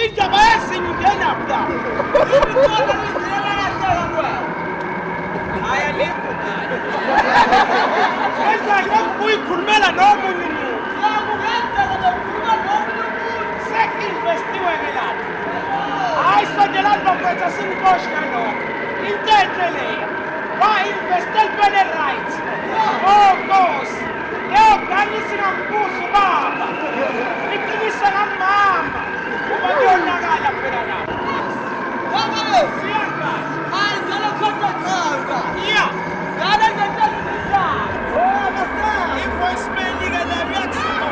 Indaba yesingena mla. Ayalikho ngani. Enza ukuyikhulumela nomunye umuntu. Yakungenzeka bekhuluma nomunye umuntu. Sekinvestiwe ke lapho. Hayi sondelani bafethu sinkoshi kanokho. Into enhle leyo. Wa-investe entweni right. Oh Nkosi. Leyo ngane singambuza ubaba. Iqinise ngamama. Uba kuyonakala phela lapho. Wabale siyangani. Hayi ngale khona khanga. Yeah. Ngale ngetekisa. Oh basa. I-voicemail ke la uyathuma.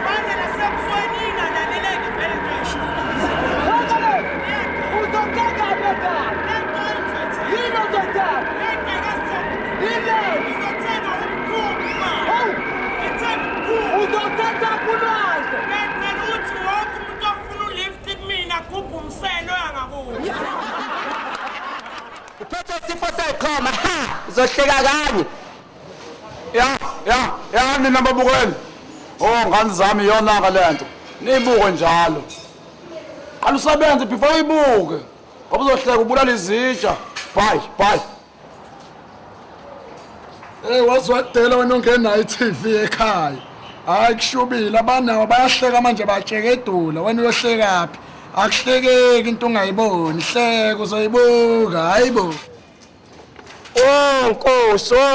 Manje nasemfwenini alaleleni vele into eyishilo. Wabale. Uzothenga beka. Yini uzothenga? Yini uzothenga umkhumbi ma. Hawu. Ngithenga umkhumbi. Uzothenga kulwaze. Ngenzela ukuthi wonke umuntu ofuna ulift kumina khupha umselo yangakuyo. Uphethe isifo seqhoma ha uzohleka kanye. Ya nina babukeli. Oh ngani zami iyona lento. Niyibuke njalo. Qala usebenze before uyibuke. Ngoba uzohleka ubulala izitsha. Bye. Wazwadela wena ongenayo iTV ekhaya. Hayi kushubile abanawo bayahleka manje batshekedula wena uyohlekaphi? Akuhlekeki into ungayiboni, hleka uzoyibuka, hayibo.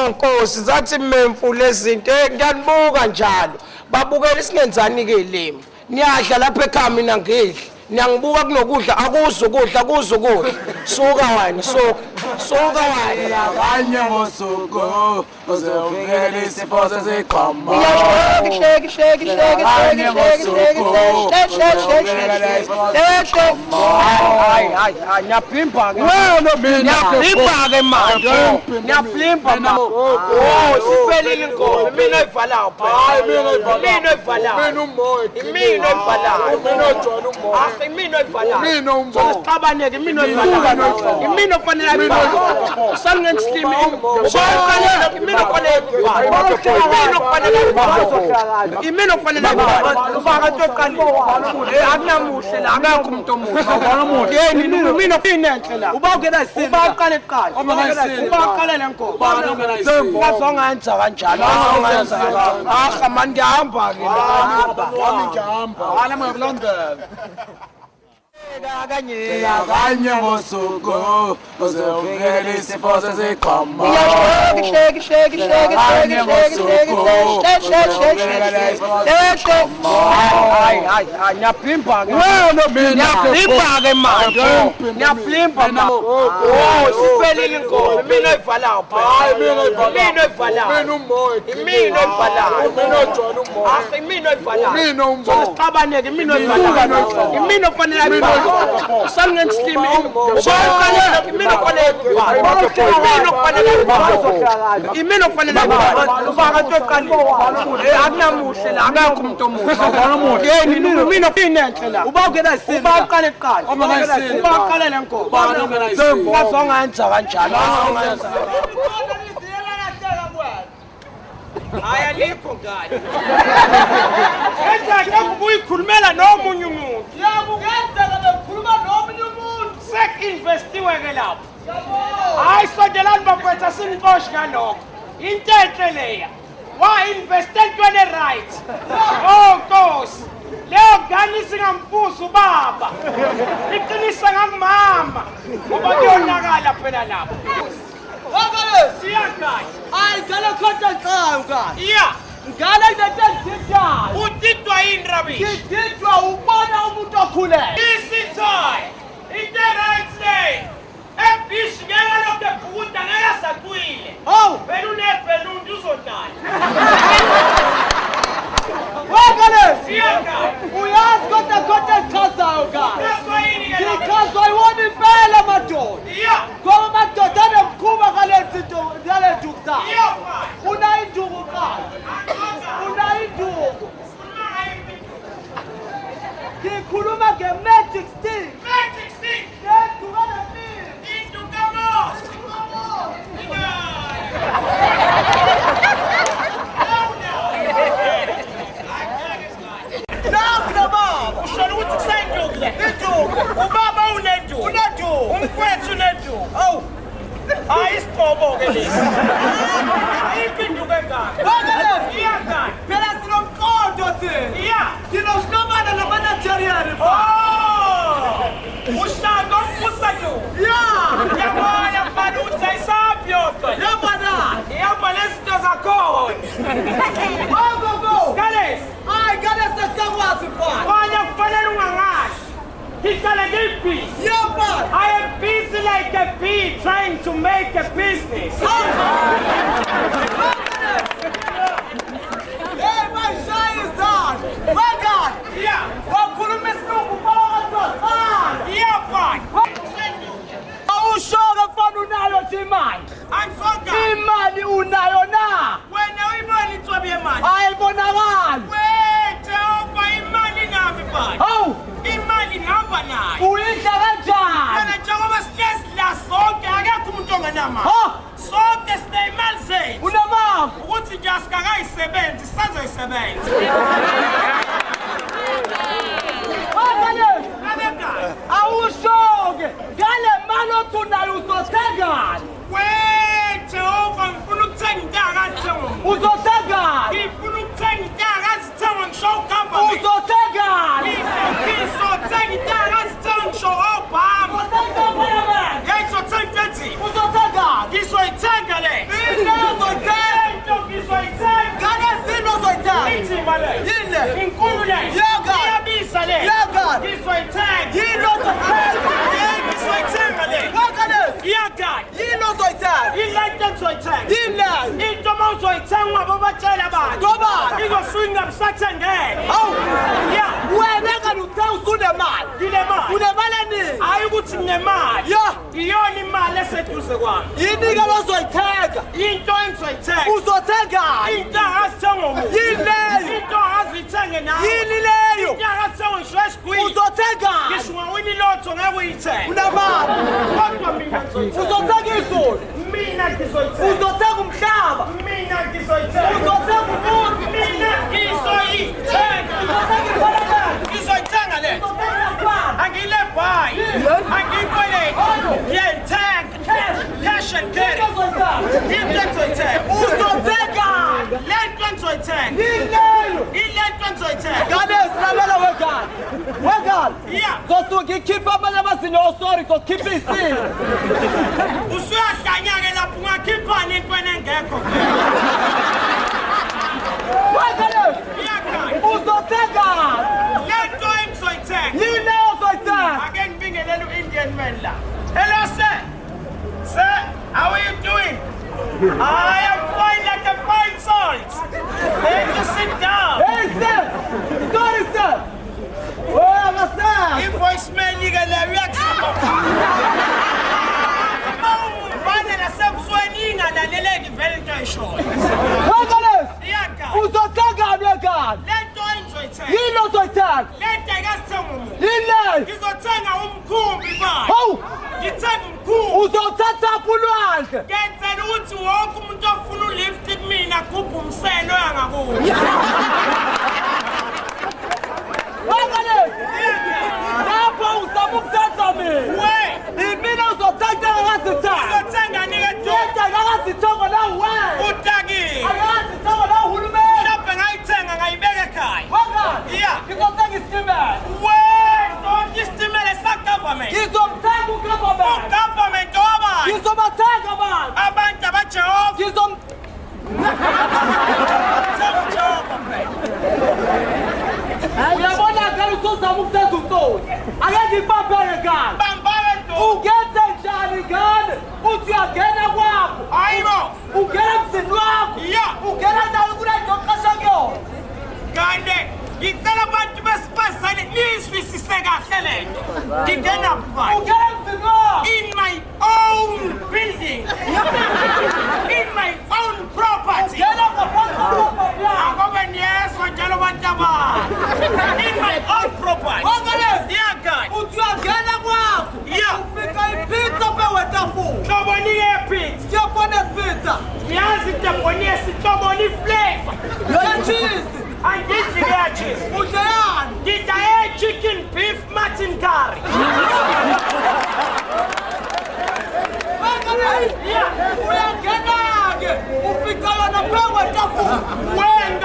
Nkosi zathi memfu lezinto ngiyanibuka njalo. Babukela isingenzani ke lemi. Niyadla lapha ekhaya mina ngidla. Niyangibuka kunokudla akuzukudla. Suka wena, suka wena. Kanye ngosuku uzovikela isifo seziqhoma. Hayi, niyaplimba ke. Niyaplimba ke manje. Niyaplimba ma. Oh, siphelile inkomo. Mina oyivalayo phela. Mina oyivalayo. Mina oyivalayo. Mina ojwayele umoya. Imino ifala. Mina umbo. Sixabaneke imino ifala. Imino kufanele ifala. Sangenslimi. Ubakalele imino kufanele ifala. Imino kufanele ifala. Ufaka toqali. Akunamuhle la, akakho umuntu omuhle. Yeni imino inenhle la. Ubawukela isini. Ubaqale eqala. Ubaqalele nkomo. Ngazongenza kanjalo. Man ngihamba ke. Wami ngihamba. Hala makulandela. Kanye ngosuku uzovikela isifo seziqhoma. Hayi, niyaplimba ke. Niyaplimba ke manje. Niyaplimba ma. Oh, siphelile inkomo. Mina oyivalayo phela. Mina oyivalayo. Mina umoya. Mina oyivalayo. Mina ojwayele umoya. Mina oyivalayo. Mina umbo. Sixabaneke imino oyivalayo. Imino kufanele ifala. Sangenslimi. Ubakalele imino kufanele ifala. Imino kufanele ifala. Ufaka toqali. Akunamuhle la, akakho umuntu omuhle. Yeni imino inenhle la. Ubawukela isini. Ubaqale eqala. Ubaqalele nkomo. Ngazongenza kanjalo. Ayalikho ngani. Enza ukuyikhulumela nomunye umuntu. Yakungenzeka bekhuluma nomunye umuntu. Sekinvestiwe ke lapho. Hayi sondelani bafethu sinkoshi kanokho. Into enhle leya. Wa-investe entweni right. Oh Nkosi. Leyo ngane singambuza ubaba. Iqinise ngamama. Uba kuyonakala phela lapho. Wabale siyangani. Hayi ngale khona khanga. Yeah. Ngale ngetekididwayo. Udidwa yini rabi? Ngididwa ubona umuntu okhulele. Isithoyi. Into right lane. Ebish ngeke lokho ebhukuda ngeke sakwile. Hawu, wena unebhelundu uzodala. Wabale siyangani. Uyazi kodwa chazayo ka. Ngikhaza iwona impela madoda. Yeah. Ngoba madoda anemkhuba ngale dukza. Yeah. Unayinduku ka. Unayinduku. Ngikhuluma nge-magic stick. Magic stick. Ngedukana Mfowethu Nedu. Awu. Ayisiqobo ke lesi. Ayiphinduke ngani? Wakale. Iyangani? Phela sinomqondo thina. Yeah. Nginohlobana namanigerian. Ushaka mfusatu. Yeah. Yabona mfana uthi ayisapyoto. Yabana. Yabona lezinto zakho. Go. Kales. Hayi ngale sesakwazi mfana. Wanya kufanele ungangashi. Ihlala ngiphi? Yabana. I am busy like a bee trying to make a business. Hey, my shy is on. My God. Yeah. Wakhuluma isilungu phakathi. Yeah, fine. Awushoka mfana unayo nje imali. Angisoka. Imali unayo na. Wena uyibona intsobi yemali. Ayibonakali. Wethe oba imali ngaphi bani? Hawu, Imali ngihamba nayo. uyidla kanjani? Wena njengoba sihlezi la sonke akekho umuntu ongenamali. Ha? Sonke sinemali zethu. Unamama. Ukuthi nje asikakayisebenzi sisazoyisebenza. Wakale. Kanekani? Awushoke. Ngale mali othi unayo uzothengani? Wethe oba ngifuna ukuthenga into akazithenga. Uzothengani? Ngifuna ukuthenga into akazithenga ngisho ugovernment. Uzothengani? Ngizothenga into akazithenga ngisho Obama. Uzothengani? Ngizothenga ethi. Uzothengani? Ngizoyithenga le. Uzothengani? Ngizoyithenga. Ngale zini uzoyithenga? Inzima le. Yini? Inkulu le. Yeka. Iyabisa le. Yeka. Ngizoyithenga. Yini uzoyithenga? Ngizoyithenga le. Wakale. Iyagani. Yini uzoyithenga? Ilento ngizoyithenga. Yini? Into mawuzoyithenga babatshela abantu. Ngoba? Ngizoswinga msathengele. Hawu. Yeah. Wena ngani uthe usunemali? Nginemali. Unemali eningi? Hayi ukuthi nginemali. Ya. Iyona imali eseduze kwami. Yini ke ozoyithenga? Into engizoyithenga. Uzothengani? Into angazithenga umuntu. Yini leyo? Into angazithenga nawe. Yini leyo? Into angazithenga ngisho esigwini. Uzothengani? Ngisho ungawina ilotho ngeke uyithenga. Unamali. Kodwa mina ngizoyithenga. Uzothenga izulu? Mina ngizoyithenga. Uzothenga umhlaba? Mina ngizoyithenga. Uzothenga umuzi? Mina ngizoyithenga. Uzothenga ikhwalakala? Ngizoyithenga le. Uzothenga ikhwala? Angilebhayi. Angiyikweleti. Ngiyayithenga. Cash and carry. Into engizoyithenga. Uzothengani? Lento engizoyithenga. Yini leyo? Ilento engizoyithenga. Ngane silalela wegala. Wegala. Yeah. Zosuke ikhipha amanye amazinyo osori zokhipha isini. Usuyahlanya-ke lapho ungakhiphani entweni engekho. Wegala. Iyagani. Uzothengani? Lento engizoyithenga. Yini leyo ozoyithenga? Ake ngibingelele u-Indian man la. Hello, sir. Sir, how are you doing? I am fine like a fine salt. Take to sit down. Hey sir. Sorry sir. Oh, masasa. I-voicemail-ke le uyakusaba. Mawumbane nasemsweni ingalaleleki vele into ayishoyo. Wegala. Iyagani. Uzothengani wegala? Lento engizoyithenga. Yini ozoyithenga? Lento ayikazithenga umuntu. Yini leyo? Ngizothenga umkhumbi bani. Hawu. Ngithenga umkhumbi. Uzothatha ulwandle. Ngenzela ukuthi wonke umuntu ofuna ulift kumina agubhe umselo yangakubo. Wegala. Lapho uzama ukusenza mina. We, Imina uzothatha ngazithatha. uzothenga-nike tu. Yedwa ngazithongo la wewe. Utakile. Ngazithongo la uhulumeni. Mhlawumbe ngayithenga ngayibeka ekhaya. Wegala. Yeah. Ngizothenga isitimela. We, isitimela sa-government. Ngizomthenga ugovernment. Ugovernment owabani? Ngizobathenga abantu. Abantu abajehova. Ngizom Thenga uJehova phela. Uyabona ngeke usozama ukusenza untoni. Ake ngikubambele ngane. Bambale nto. Ungenze njani ngane? Uthi uyangena kwakho. Hayibo. Ungena emzini wakho. Yeah. Ungena nayo kule nto oqasha kuyona. Kande, ngicela abantu besifazane niyizwisise kahle lento. Ngingena bani? Ungena emzini wakho. In my own building. In my own property. Ngena ngaphansi kwakho yakho. Ngoba niyezwa njalo bantu abanye. In my own property. Wangale. Yeah, God. Uthi uyangena kwakho. Yeah. Ufika ipizza pewetafuna. Hloboni yepizza. Siyabona pizza. Yazi Japoni sitoboni flavor. Cheese. Angidli leya cheese. Udleyani? Ngidla chicken beef mutton curry.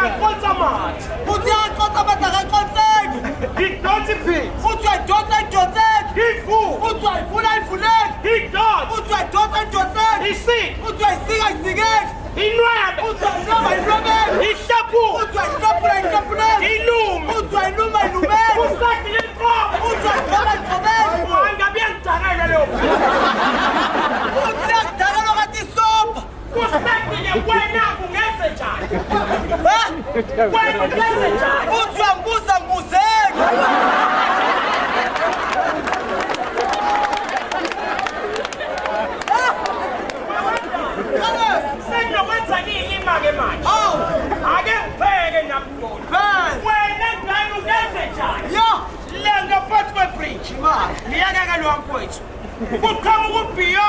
akaqonsa amanzi. Uthi aqonsa amanzi akaqonseki. Idonsi phi. Uthi ayidonsa ayidonseki. Ifu. Uthi ayivula ayivuleki. Idonsi. Uthi ayidonsa ayidonseki. Isi. Uthi ayisika ayisikeki. Inwebe. Uthi ayinweba ayinwebeki. Ihlapu. Uthi ayihlaphula ayihlaphuleki. Ilume. Uthi ayiluma ayilumeki. Usakile inkomo. Uthi ayigqoba ayigqobeki. Angabe ngidakela lokho. Uthi akudala lokathi isopa. Usakile wena ungenze njani? Ha? Wena ungenze njani? Uthi uyambuza ngibuzeki. Senokwenza nini imake manje? Hawu. Ake ngipheke nakukhona. Bese. Wena ngane ungenze njani? Yo. Le ngaphansi kwebridge. Ngiyakeka lo wamfowethu. Kuqhamuka ubhiyo.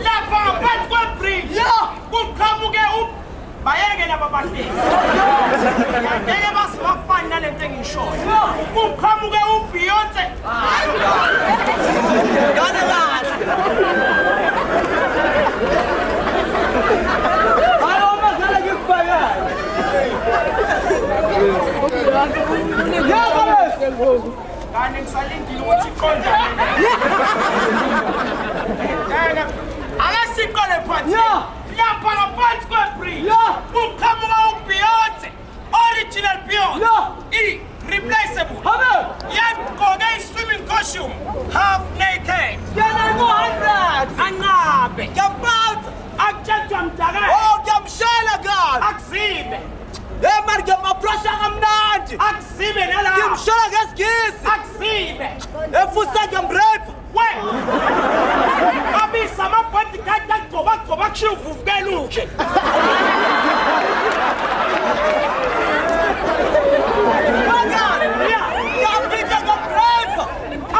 Lapha ngaphansi kwebridge. Yo. Kuqhamuke bayeke laba bahlezi. Ngeke basibafani nalento engiyishoyo. Kuqhamuke uBeyonce. Ngane kahle. Hayi uma ngala ngikubhekayo. Yebo bese. Kani ngisalindile ukuthi iqondane. Akasiqale phansi. Yeah. Lapha ngaphansi kwebridge. Yeah. Kuqhamuka uBeyonce. Original Beyonce. Yeah. Irreplaceable. Habe. Yagqoke i-swimming costume. Half naked. Yena ngo-100. Anqabe. Ngiyambamba. Akutshethwa mdakela. Oh, ngiyamshela kabi. Akuzibe. Manje ngiyamaprosha kamnandi. Akuzibe nalapha. Ngimshela ngesigisi. Akuzibe. Efusa ngiyamrepha. We. Abisa ama-bodyguard agcoba kushiya uvuvukela unje. Ngiyaphinda ngamrepha.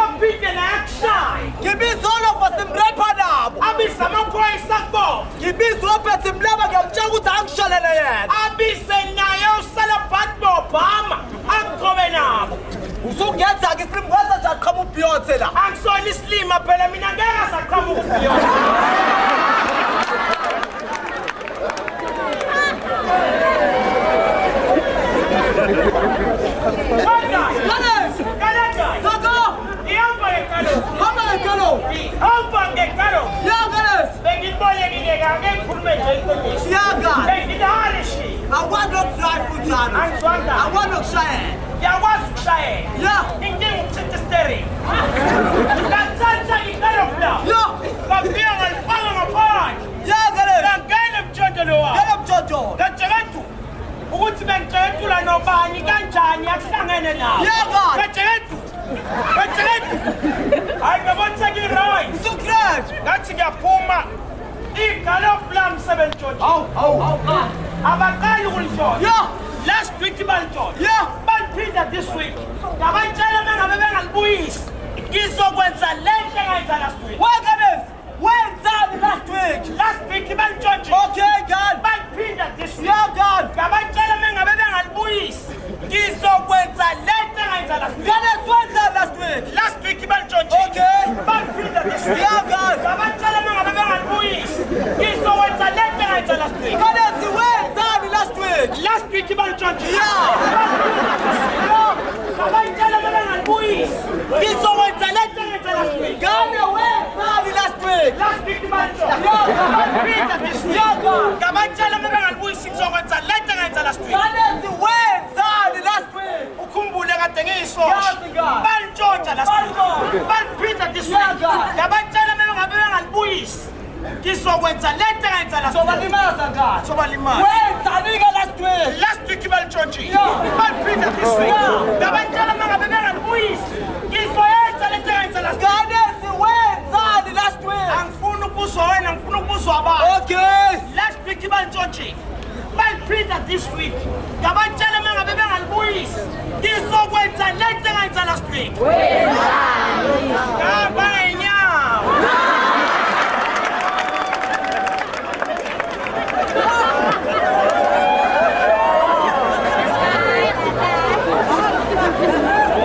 Aphinde nayakushaya. Ngibiza olofa simrepha nabo. Abisa amaphoyisa kubona. Ngibiza ophethe mlaba ngiyamtshela ukuthi angishalele yena. Abise naye uSalabhat Obama agcobe nabo. Usukuyenza-ke isimwenza nje aqhamuka uBeyonce la. Akusona isilima phela mina ngeke saqhamuka uBeyonce. Akwazi ukushayela. Yakwazi ukushayela. Ya. Inkinga ukuthinta steering. Ngathatha ikalokula. Ya. Ngafika ngalifaka ngaphandle. Ngane. Ngangena emtshondolo wakhe. Ngane mthondo. Kajeketu. Ukuthi bengijeketula nobani kanjani akuhlangene nawo. Yeka. Kajeketu. Hayi ngabotsheka i-right. Usukredi. Ngathi ngiyaphuma. Igalopula msebentshontsha. Hawu. Abaqali ukulitshontsha. Ya. Last week balitshontsha. Ya. Baliphinda this week. Ngabantshela mengabe bengalibuyisi. Ngizokwenza lento engayenza last week. Wengane. Wenzani last week? Last week balitshontsha. Okay, God. Baliphinda this week. Ya, God. Ngabantshela mengabe bengalibuyisi. Ngizokwenza lento engayenza last week. Ngane siwenza last week. Last week balitshontsha. Okay. Baliphinda this week. Ya, God. Ngabantshela mengabe bengalibuyisi. Ngizokwenza lento engayenza last week. Ngane siwenzani last week? Last week balitshontsha. Ya. Ngabantshela bengalibuyisi. Ngizokwenza lento engayenza last week. Ngane wenzani last week? Last week balitshontsha. Ya. Baliphinda this week. Ya, God. Ngabantshela bengalibuyisi ngizokwenza lento engayenza last week. Ngane siwenzani last week? Ukhumbule kade ngiyisosha. Yazi, God. Balitshontsha last week. Balitshontsha. Baliphinda this Yeah, week. God. Ngabantshela bengabe bengalibuyisi. Ngizokwenza lento engayenza last week. Sobalimaza ngane. Sobalimaza. Wenzani-ke last week? Last week balitshontsha. Yeah. Baliphinda this week. Yeah. Ngabantshela bengabe bengalibuyisi. Ngizoyenza lento engayenza last week. Ngane siwenzani last week? Angifuni ukuzwa wena, ngifuna ukuzwa abantu. Okay. Last week balitshontsha. Baliphinda this week. Ngabantshela bengabe bengalibuyisi. Ngizokwenza lento engayenza last week. Ngaba ngenyawo.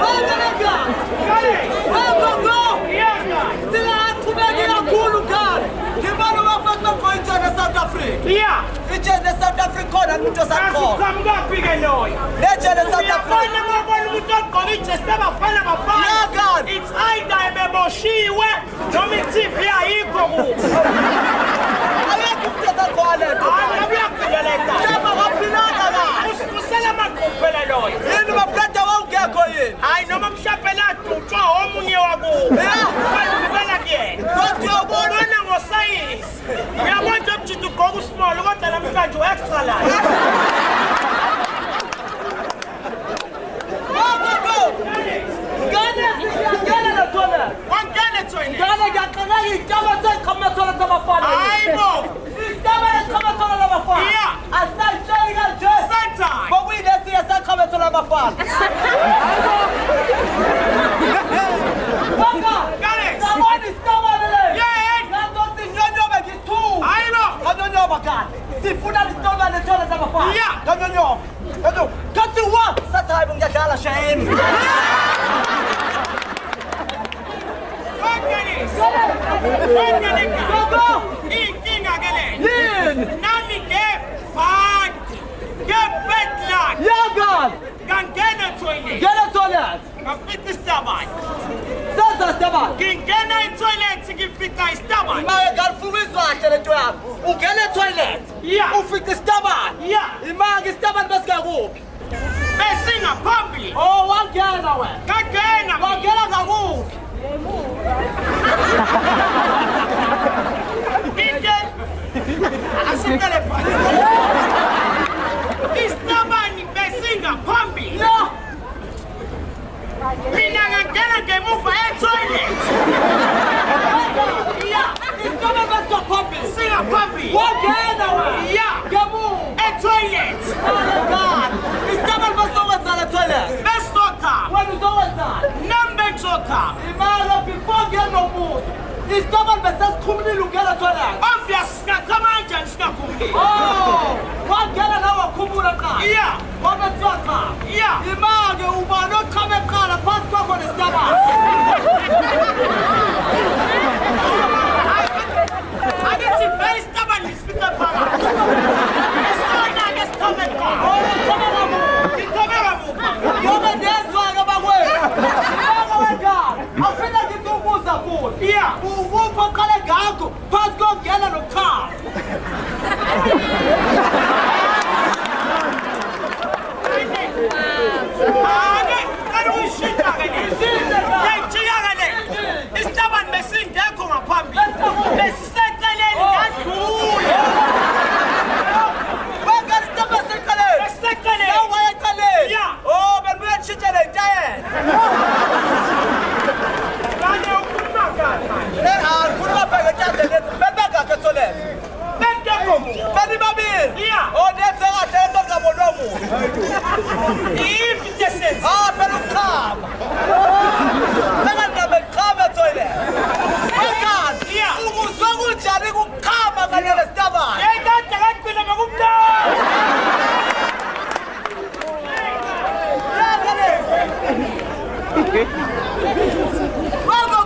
Wenzani ngane? Go. Iyanga. Singaqhubeki kakhulu ngane. Ngibona ubafathi bagqoke Africa khona umuntu osakhona. Uqhamuka ke loyo. Lejele South Africa. Uyabona ngobona ukuthi ogqoke ijesi abafana bafana. Yakani. It's either ebeboshiwe noma i-TV ayikho kubo. Ayekho umuntu osakhona lento. Akuyakuphileleka. Shema waphilanga la. Usela amaqhuphela loyo. Yini babrada wawungekho yini? Hayi noma mshapela dutshwa omunye wakubo. Bayivela kuyena. Kodwa uyabona ngosayisi. Uyabona ukuthi ugqoka usmall kodwa namhlanje u-extra large. Sifuna lisitoma lethola zabafana. Yeah. Kanyonyo. Kanyonyo. Kathi wa sathayi ngiyadala shame. Inkinga ke le. Yini? Nami ke party. Ke bedlam. Yagan. Ngangena toilet. Gela toilet. Ngafika istabani. Sasa staba. Ngingena etoilet ngifika istabani. Maya galfumizwa lento yakho. Ungena toilet. Yeah. Ufika staba. Yeah. Imanga staba bese kuphi? Besinga phambili. Oh wangena wena. Ngangena. Wangena ngakuphi? Asitele phansi. Istabani besinga phambili. Yeah. Mina ngangena ngemuva etoilet. Yeah. Staba bese kuphi? Singa phambili. Wangena wena. Yeah. Gamu. Etoilet. Oh God. Staba bese wenza toilet. Besoka. Wena uzowenza. Nambe soka. Imali before ngena umuntu. Staba bese sikhumulile ungena toilet. Obvious ngakamanje sikakhumbi. Oh, wangena nawe wakhumula qala. Yeah. Wona siyakha. Yeah. Imake uba noqhabe eqala phansi kwakho nesitaba. Angithi very stubborn isifika phakathi. Esona ke sithome qha. Ngithomela muva. Yonke ndezwa ke bakwethu. Yonke wengane. Awufika ngithi ubuza futhi. Yeah. Ukuphi oqale ngakho phansi kokungena nokukhaba. Ake kani uyishintsha ke le. Yayijika ke le. Istabani besingekho ngaphambili. Besiseceleni ngadlula. Wengane isitaba seqaleni. Besiseceleni. Yawu wayeqaleni. Yeah. Oh, bebuya ntshintshe le ntayela. Kanye ukhuluma kahle manje. Khuluma bheke ntandeni. Bebengakho toilet. Bengekho muntu. Bani babili. Yeah. Oh, nenze kahle lento ngabona umuntu. Iyiphi into esenza? Ah, phela ukukhaba. Bengangabe khaba toilet. Wengane. Yeah. Ukuzwa kunjani ukukhaba kanye nestabani? Ekade kagcina bekumnandi.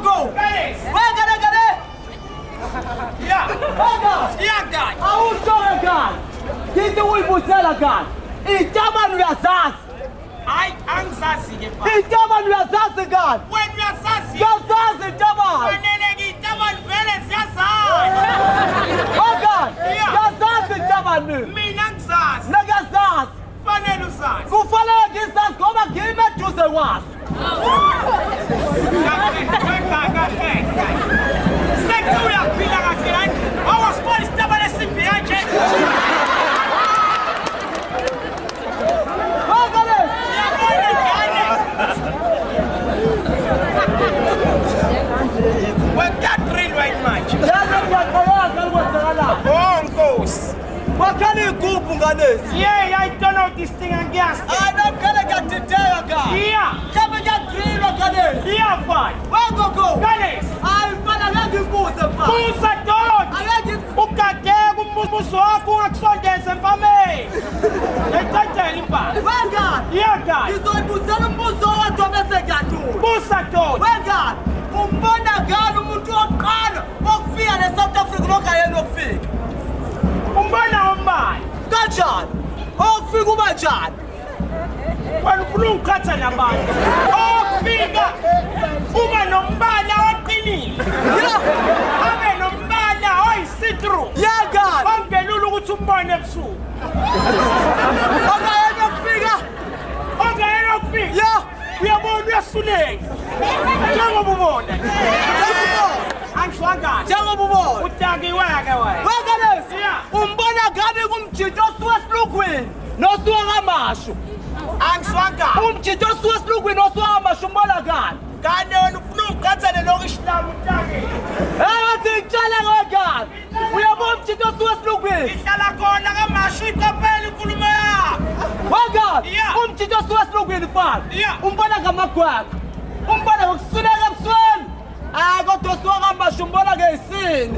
Go. Guys. Wengane ngane. Yeah. Wengane. Iyadala. Awushoke ngane. Ngithi uyibusela ngane. Itabani uyazazi. Hayi angizazi ke pha. Itabani uyazazi ngane. Wena uyasazi. Uyazazi itabani. Fanele ngitabani vele siyazana. Wengane. Yeah. Uyazazi itabani. Mina ngizazi. Nakazazi. Fanele usazi. Kufanele ngizazi ngoba ngime eduze kwaso. Sekhe uyaphila kahle kanje. Awasibona isitabane esimbi kanje. Wengane. Uyabona ngane. Wekudrill right manje. Yazi ngiyaqhayaka ukwenzakalayo. Oh Nkosi. Wakhani igubhu nganesi. Yeah, I don't know this thing and gas. Namkhele ngiyadideka ngane. Yeah. Mhlawumbe ngiyadrilwa nganesi. Yeah, fine. Wengogo. Guys, Hayi mfana ngangibuze mfana. busa dot. Angeke Ukadeka umbuso wakho ungakusondeza empameni. Ethathela impala. wengane. Yeah, guys. Ngizoyibuzela umbuzo owodwa bese ngiyadula. Busa dot. Wengane. Umbona ngani umuntu wokuqala wokufika ne-South Africa lokayena wokufika? Umbona umbani. Kanjani? uxwayisa nabantu. Ofika uba nombala oqinile. Abe nombala oyi-see-through. Yagani. Ongelula ukuthi umbone ebusuku. Ongayena ukufika. Ongayena ukufika. Ya. Uyabona uyasuleka. Njengoba ubona. Angishwangani. Njengoba ubona. Utakiweke wena. Wakalesi. Yeah. Umbona ngabe kumjito osuka esilugwini nosuka kamashu. Angishwangani. Umjito osuka esilugwini nosuka kamashu umbona ngani? Kane wena ufuna ukugqathane lokho isilamu utakile. Wathi ngitshela ngegani. Uyabona umjito osuka esilugwini. Ihlala khona kamashu iqaphela inkulumo yakho. Wangani? Yeah. Umjito osuka esilugwini fana. Yeah. Umbona ngamagwaqo. Umbona ngokusuneka ebusweni. Kodwa osuka kamashu umbona ngesini.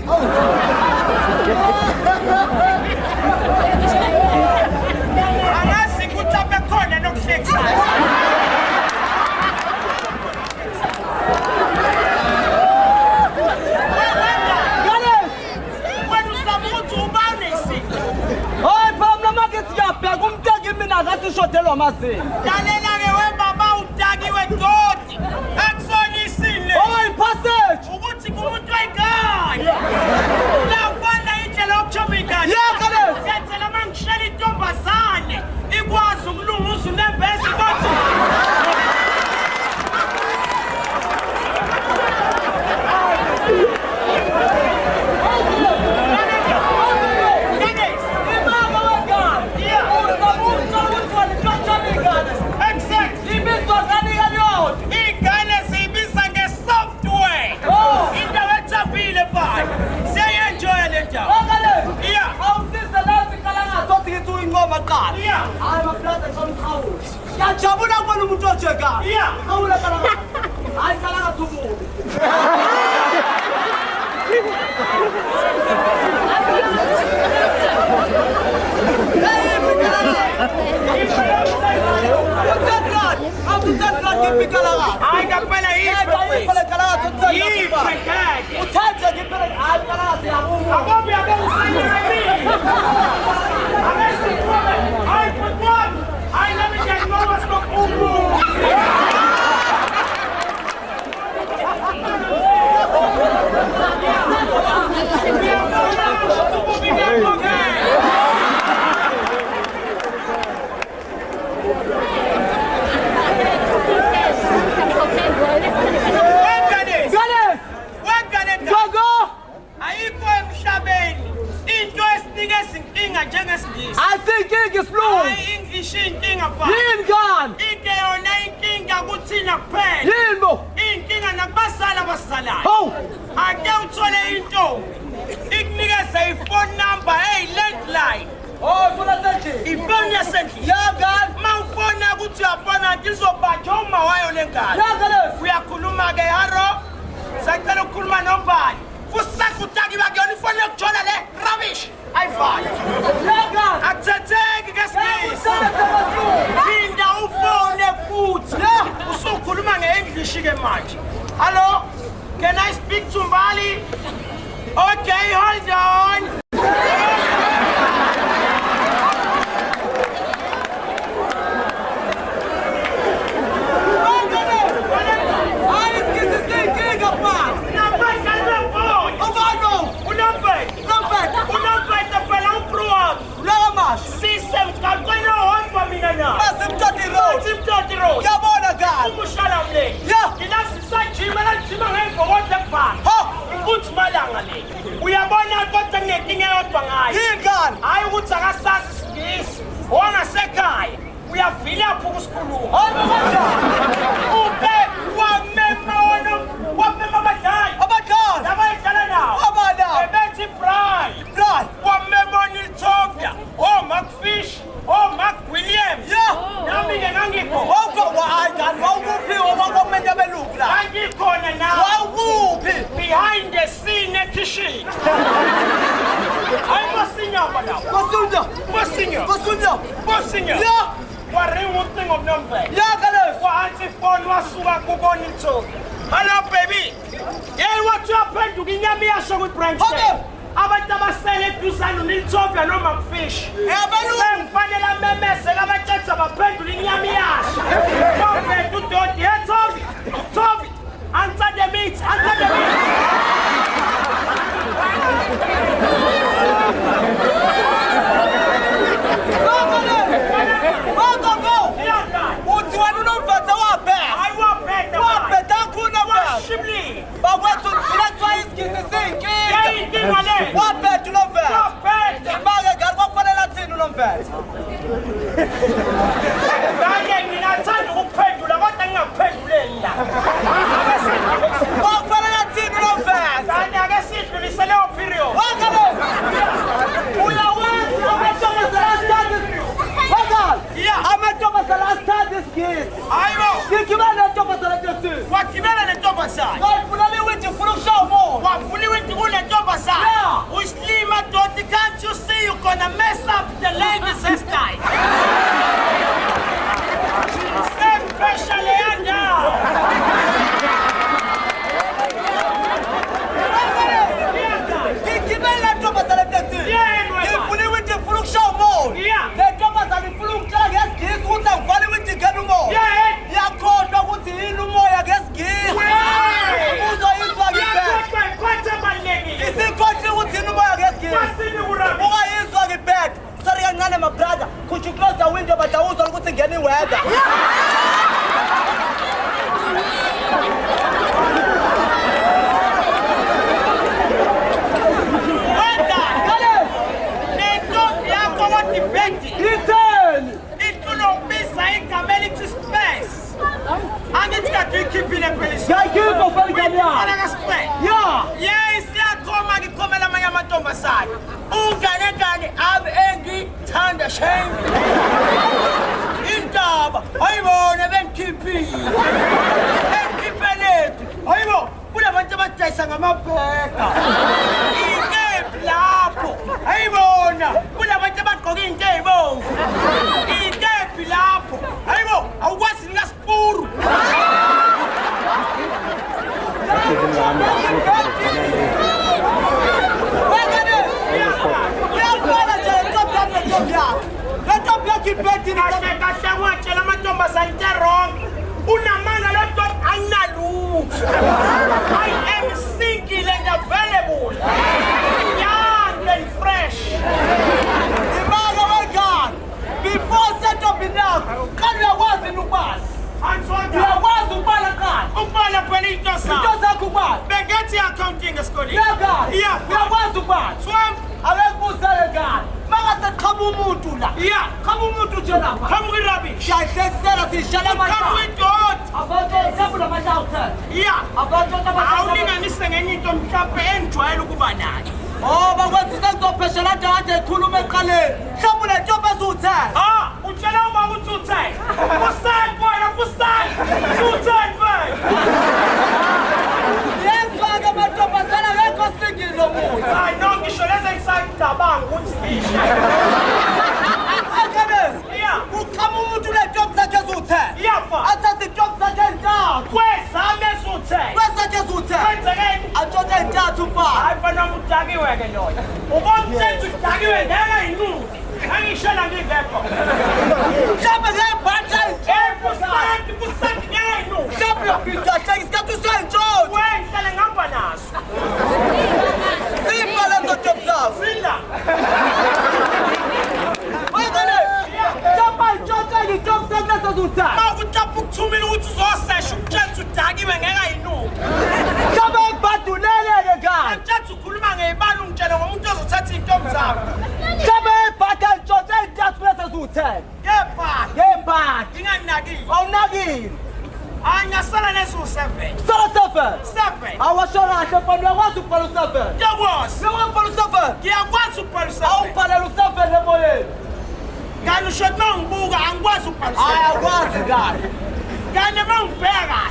Angazi ukuthi apha khona nokuhlekisa. Ushodelwa amazinyo. Lalela-ke webaba utakiwe dodi. Akusonisile. Passage. Ukuthi kumuntu wekhaya. Labona indlela yokuchoma igadi. Kalesi. Yenzela mangishela intombazane ikwazi ukulunguza unembesi kodwa. Ngiyajabula kubona umuntu ojekayo. Awula kalanga. Hayi kalanga thubuka. Hayi ngempela uyakhuluma-ke haro sacela ukukhuluma nombani kusakutaki bakuyona ifoni yokujola le rubbish ayifani akuthetheki ngesilisa phinda ufone futhi usukhuluma nge-English-ke manje. Hello, can I speak to Mbali? Okay, hold on. Uyabona kodwa nginenkinga yodwa ngayo. Yingani? Hayi ukuthi akasazi isingisi. Wangasekhaya. Uyavilapha ukusikhuluma. Ube wamema abadlali. Abadlali. Labayidlala nawo. Abadlali. Ebethi Brian. Wamema Niltovia. McFish. Mark Williams. Nami-ke ngangikho. Angikhona nawe. Behind the scene ekhishin. Hayi masinyaba lawo. Masinya. Waringa ucingo bunomvela. Wahansi ifoni wasuka kubona Niltovia. Hello baby. Hey, what you happened? Ukinyama iyasho kwi-branch. abantu abasele eduzane unilitopia noma kufish sengifanele amemeze kabatetha baphendula inyama iyasha baphethe udodi Tovi answer the meat uthi wena unomvethe wabheka khuna Shibli bakwethu thina isigisi siyinkinga wabheka unomvethe make ngani kwakufanele athini unomvethe kanye nginathanda ukuphendula kodwa ngingakuphenduleli la kwakufanele athini unomvethe kanye ake sidlulise leyo period amantombazane asithanda isigisi ngigibele nentombazane tethu wagibela nentombazane ngayifuna liwindi funa ukushaya umoya wafuna iwithi kunentombazane usilima doti can't you see you gonna mess up the ladies hairstyle same pressure leyanda ngigibele nentombazane tethu ngifuna iwindi funa ukushaya umoya nentombazane ifuna ukutshela ngesigisi ukuthi angifani iwindi ngena umoya yakhohlwa ukuthi yini umoya ngesigisi uzoyizwa isikhohle ukuthi yini umoya ngesigisi ungayizwa ngibheka sari kancane my brother could you close the window but awuzwa ukuthi ngena iweather indaba ayibona bengikhiphi bengikhipheleti ayibo kulabantu abadayisa ngamabheka ikephi lapho ayibona kulabantu abagqoka into ezibomvu ikephi lapho ayibo awukwazi ngasipuru I am single and available, young and fresh. Before set up in now, can you was in Ubal? You was Ubal card. Ubala Pelito, sir. Begeti accounting school. Yeah, you was Ubal. Swamp. I will put that again. Mangasa Kabumutula. Yeah, Kabumutu Jala. come with rubbish. Shall take Sarah Shalama. Come with God. About the example of my daughter. Yeah, About the I only understand any to cap and try to go banana. Oh, but what is that to Peshalata at Kulumekale? Someone at Jobasuta. Ah, Ucheloma would to say. What's that boy? What's that? Two time, boy. Yes, Father, but Jobasana, let us think in the mood. I know you should let excite Tabang. What's this? Yeah, who come to the job such as Uta? yeah, I said the job such as down. where's Samuel Sute? Where's such as Uta? Once again, I told them down too far. I found out Tagi wagon. One said to Tagi and then I knew. And he shall not give that. Jump again, but jump your pizza, it's got to say, George. When selling up on us? See, balance of jobs out. Villa. Wait a minute. Jump and jump and the job such as Uta. I would have put 2 minutes or session just to Tagi and I know. Jump and back to Nele again. Just to Kulman a balloon general, just touching thumbs up. Jump and back and jump and just where the Uta. Yeah, pa. Get back. In a nuggy. Oh, Nagi. I'm a son and so 7. So suffer. 7. I was sure I should find one to follow suffer. There was. No one follow suffer. Yeah, one super I'll follow suffer the boy. Can you shut down Buga and one super? I was a guy. Can you run better?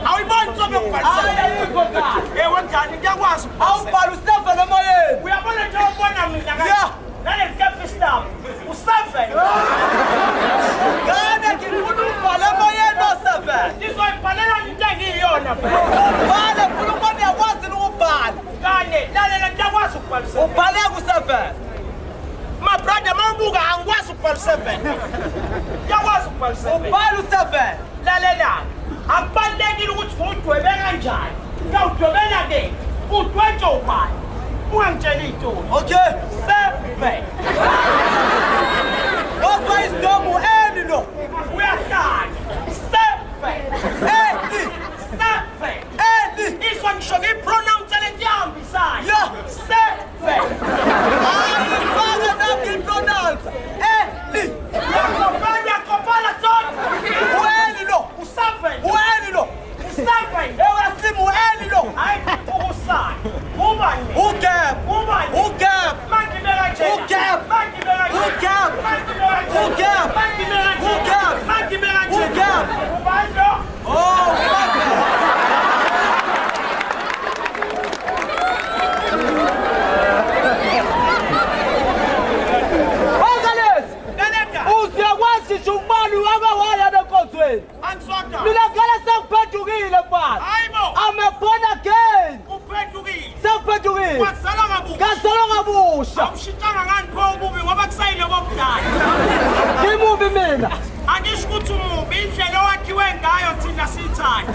I want to be I am a guy. Hey, what can you get was? I'll follow suffer the boy. We are going to do one of them. Yeah. That is self stop. Mustafa. God, I can put you follow my no suffer. This one, Panela, you take it on. Father, put one that was in Uban. Gane, that is a was super. ukubhala 7. Yakwazi ukubhala 7. Ubhala u7. Lalela. Akubalekile ukuthi udwebe kanjani. Ngawudwebela ke. Udwethe ubani. Ungangitshela izinto. Okay. 7. What's isidomo eni lo? Uyahlala. 7. Eni. 7. Eni. Iswa ngisho ngipronounce lentiyambisana. Yeah. 7. Ayifaka nami pronounce. Eni. Yakopala tot. Ueni lo. U7. Ueni lo. 7. Ewaslim ueni lo. Hayi ukusana. Ubani? Ugap. Ubani? Ugap. Mangibeka nje. Ugap. Mangibeka nje. Ugap. Mangibeka nje. Ugap. Mangibeka nje. Ugap. Mangibeka nje. Ugap. Ubani lo? Oh, fuck. Uziyakwazi nje ubani wakawaya nenkonzweni. Angiswada. Mina ngale sengiphendukile mfana. Hayibo. I'm a born again. Uphendukile. Sengiphendukile. Wazala kabusha. Ngazalwa kabusha. Awushintanga ngani pho ububi ngoba kusayile bokudala. Ngimubi mina. Angisho ukuthi umubi indlela owakhiwe ngayo thina siyithanda.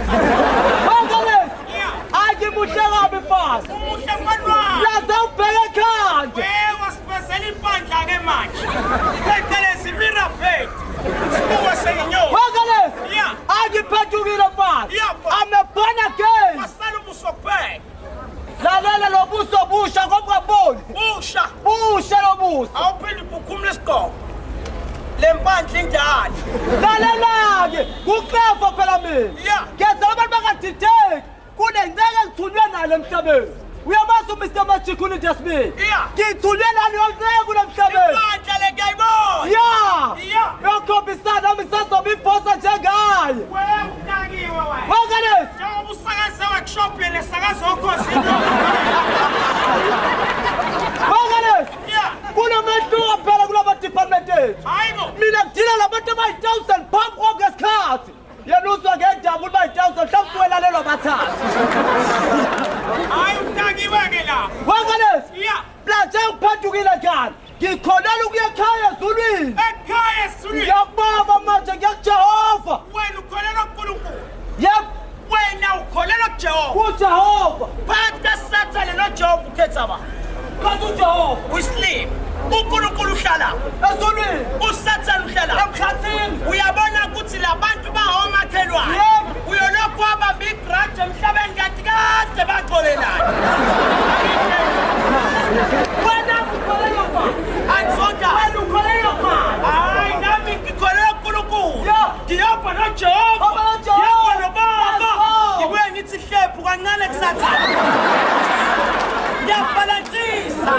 Bangalezi. Yeah. Angimuhle kabi mfana. Umuhle mfana. Yaze ubheke ekhanda. Wewe sipezela impandla ke manje. Phecelezi mirapet. Sibuko senyo. Bangalezi. Yeah. Angiphendukile mfana. Yeah, I'm a born again. Wasala ubuso kuphela. Lalela lo buso busha ngobungaboni. Busha. Busha lo buso. Awuphinde uphumule isigqoko. Lempandla indala. Lalela-ke kuqefo phela mina. Yeah. Ngiyazala abantu bangadideki kunenceke engithunywe nayo emhlabeni. Uyamazi uMr Magic uNidasmith? Yeah. Ngithunywe nayo nceke kule mhlabeni. Impandla le ngiyayibona. Yeah. Yeah. Uyakhombisana nami sazoba ibhosa njengaye. Wewe unakiwe wena. Wangalezi. Njengoba usakaze workshop le sakaze okhosi. Wangalezi. Yeah. Kunomehluko phela kulaba department ethu. Hayibo. Mina ngidila labantu abayi-1000 phambi kwesikhathi. Yena uzwa ngejabula bayi-1000 mhlawumbe welalelwa bathathu. Hayi unakiwe ke la. Wangalezi. Yeah. Manje ngiphendukile njani? Ngikholela ukuya ekhaya ezulwini. Ekhaya esizulwini. Ngiyakubaba manje ngiyakujehova. Wena ukholelwa kuNkulunkulu. Yep, Wena ukholelwa kuJehova. kujehova. Phakathi kaSathane noJehova ukhetha ba. Kanti ujehova Uslim. uNkulunkulu uhlala. ezulwini uSathane uhlala. emkhathini. Uyabona ukuthi labantu bahomakhelwane. Yebo. Uyolokhu wabamba igrudge emhlabeni kanti kade baxolelana. Wena ukholelwa bani? Angisonda. Wena ukholelwa bani? Hayi nami ngikholelwa kuNkulunkulu. Yeah. Ngiyopha noJehova. Hamba noJehova. Ngiyopha noBaba. Let's go. Ngibuye ngithi hlephu kancane kuSathane. Ngiyabhalansisa.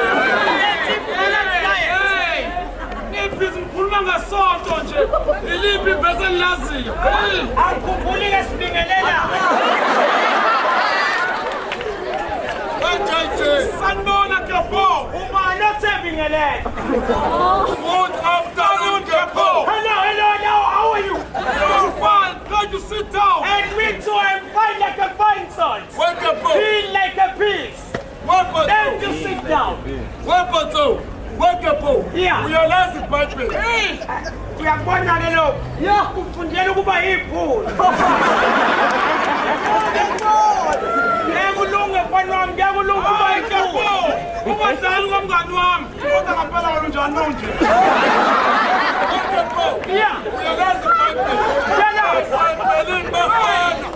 Ngiphizi ngikhuluma ngesonto nje. Iliphi ibhese engilaziyo? Akukhumbuli-ke sibingelela. Sanibona Kepo. Ubani othembingelela? Good afternoon Kepo. Hello, how are you? You're fine. Can you sit down? And me too, I'm fine like a fine son. Where Kepo? Feel like a piece. Where Then you sit down. Where Kepo? Yeah. Realize the Bible. Hey! Uyakubona ke lo. Yeah. Ufundela ukuba yiphula. Ngiyakulunga mfana wami, ngiyakulunga ukuba yiphula. Ubadala komngani wami. Kodwa ngempela wena unjani manje? Yeah. Realize the Bible. Belin bafana.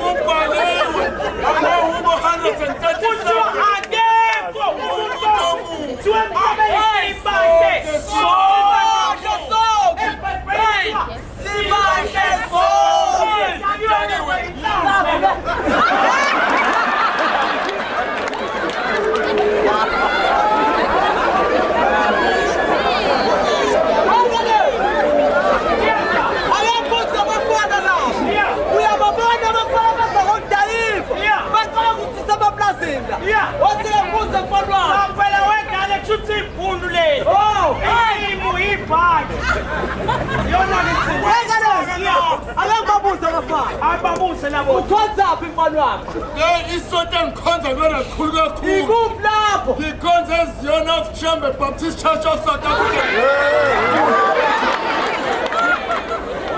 Ubhaliwe. Anahubo 137. Kuthiwa akekho umuntu siwemqabe isibande sonke sonke. Hey! Sibande sonke. Ayabuza abafana la. Uyababona abafana bazakudayisa. Baqala ukuthi semaplazini la. Wathi yabuza mfana wami. Phela wegane kushuthi ibhunu leli. Oh, Imu ibhaki. Yona lithi. Akababuza Ababuze labo. Ukhonza phi mfana wami? Isonto engikhonza kulona likhulu kakhulu. Ikuphi lapho? Ngikhonza eZion of Chamber Baptist Church of South Africa.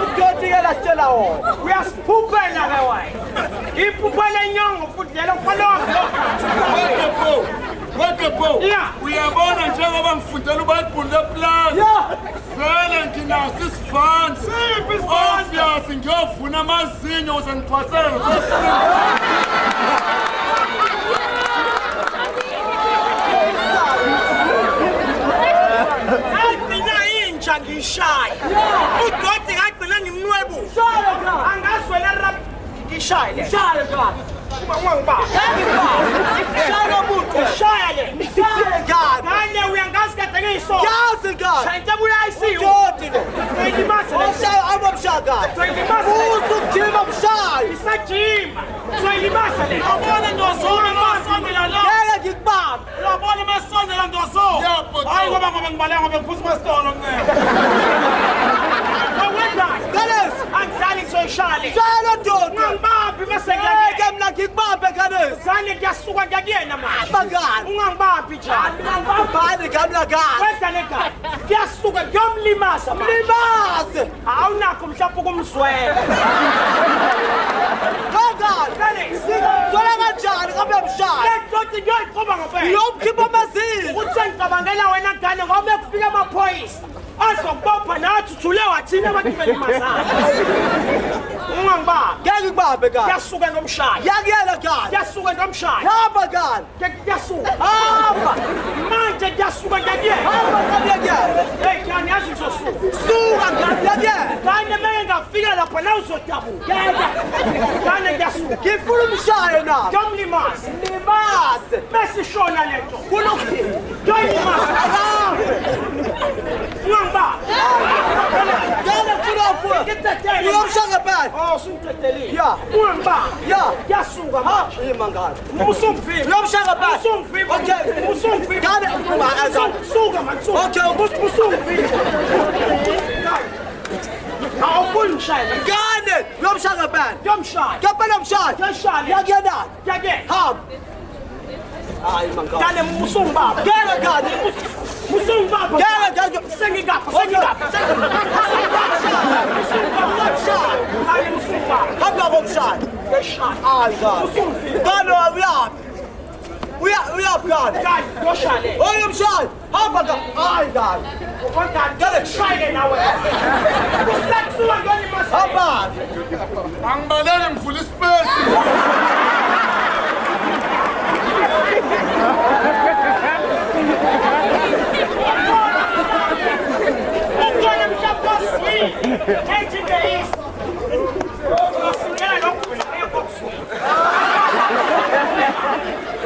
Udoti ke lasitshela wona. Uyasiphuphela ke wena. Iphuphela inyongo kudlela kwalongo. Wekepho. Yeah. Uyabona njengoba ngifundela uBhayibheli lePlaza. Yeah. Vele nginaso isivanzi. Siphi isivanzi? Obvious ngiyovuna amazinyo ukuze ngithwasele ngosini. Agcina inja ngishaya. Udoti ngagcina ngimnwebu. Shaya ka. Angaswela rap ngishaya. Shaya ka. Ungangba. Shaya muntu. Shaya le. Shaya ka. Ngane uyangasikathengiso. Yazi ka. Shayita buyayisiyo. Udoti le. Uyayimasa le. Oshaya abamshaka. Uyayimasa le. Usukujima mshaya. Isajima. Uyayimasa le. Yabona ndosona masondela la. Ngeke ngikubambe. Yabona masondela ndosona. Hayi ngoba ngibaleka ngoba ngiphuza masitolo ngene. Wena. Kalesi. Angidlali ngizoyishaya. Shaya lo doti. Ungangibambi mase Ngeke ngiyake. mina ngikubambe kalesi. Zane ngiyasuka ngiyakuyena manje. Bangani. Ungangibambi njalo. Ngibambani kamla ka. Wenza le gama. Ngiyasuka ngiyomlimaza manje. Limaze. Awunakho mhlawumbe ukumzwela. Bangani. Zola kanjani kamla mshaya? Lentoti ngiyoyiqoba ngempela. Uyomkhipha amazinyo. Uthi ngicabangela wena ngane ngoba ekufika amaphoyisa. Azokubopha nathi uthule wathina abantu belimazana. Ungangibambi. Ngeke ngikubambe ka. Ngiyasuka ngomshaya. Yakuyela ka. Ngiyasuka ngomshaya. Hamba ngani. Ngiyasuka. Hamba. Manje ngiyasuka ngiyakuyena. Hamba ngani yakuyela. Hey, ngani yazi ngizosuka. Suka ngani yakuyela. Kanye menge ngafika lapho la uzodabuka. Kanye ngiyasuka. Ngifuna umshaye na. Ngiyomlimaza. Limaze. Bese ishona lento. Kulungile. Ngiyolimaza. Ungangibambi. Ngeke ngifuna ufuna. Ngitethele. Uyomshaka phela. Oh, sungithethelile. Ya. Ungangibambi. Ya. Ngiyasuka Ha, manje. ima ngani. Usungivimba. Uyomshaka phela. Usungivimba. Okay. Usungivimba. Ngane Suka manje. Suka. Okay. Usungivimba. Awufuni ngishayele. Ngane. Uyomshaka phela. Ngiyomshaya. Ngempela mshaya. Ngiyashaya. Yakuyena. Ngiyakuyena. Hamba. Hayi mangani. Kale musungibaba. Ngeke ngani. Musungibaba. Ngeke Sengingapha. Sengingapha. Kale musungibaba. hamba ngomshaya. Ngiyashaya. Hayi ngani. Usungivimba. Ngane uyaphi? Uyaphi ngani? Kale ngiyoshaye. Oyo mshaya. Hamba ngani. Hayi ngani. Ngale ngishayele nawe. Usekusuka ngiyolimaza. Hamba. Angibaleki ngivula ispace. Ukhona mhlawumbe oswini. Ethi nge-East. Usingena nokugula ekoswini.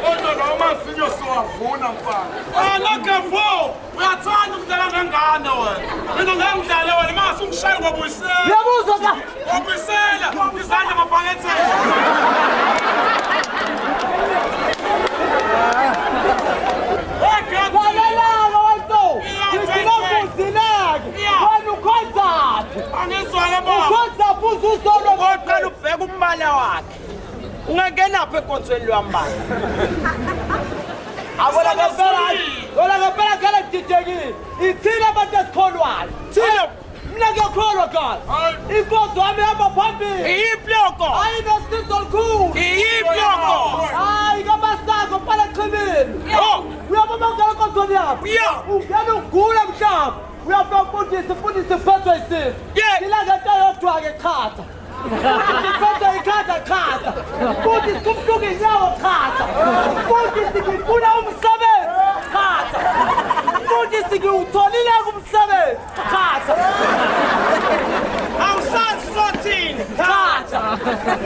Kodwa lawo mazinyo siwavuna mfana. Ngakepho. Uyathanda ukudlala ngengane wena. Mina ngeke ngidlale wena mase ungishaya ngobuyisela. Ngiyabuzwa ka. Ngobuyisela. Izandla mabhaketheni. Lalela wethu. Ngizilokuzileke. Wena ukhonzaphi? Angizwala baba. Ukhonzaphi uzuzolo Oqala ubheka umbala wakhe. Ungangenaphi ekonzweni lwambala? Abona ngempela ngale ngididekile. Ithina abantu esikholwayo. Thina Mina ngiyakholwa kana. Inkonzo yami ihamba phambili. iyiphi loko? Ayinosizo olukhulu. Iyiphi loko? Hayi kamasako kufanele echibile. Oh, Uyabona ngale nkonzo yakho. Yeah. Ungena ugula mhlawumbe. Uyafika ufundise phethwe isizwe. Yeah. Silangento yodwa-ke chatha. Ngiphethe ikhanda chatha. Futhi sikumhluka inyawo chatha. Futhi sikufuna umsebenzi chatha. Futhi sikuwutholile umsebenzi chatha. awusazi sothini? Chatha.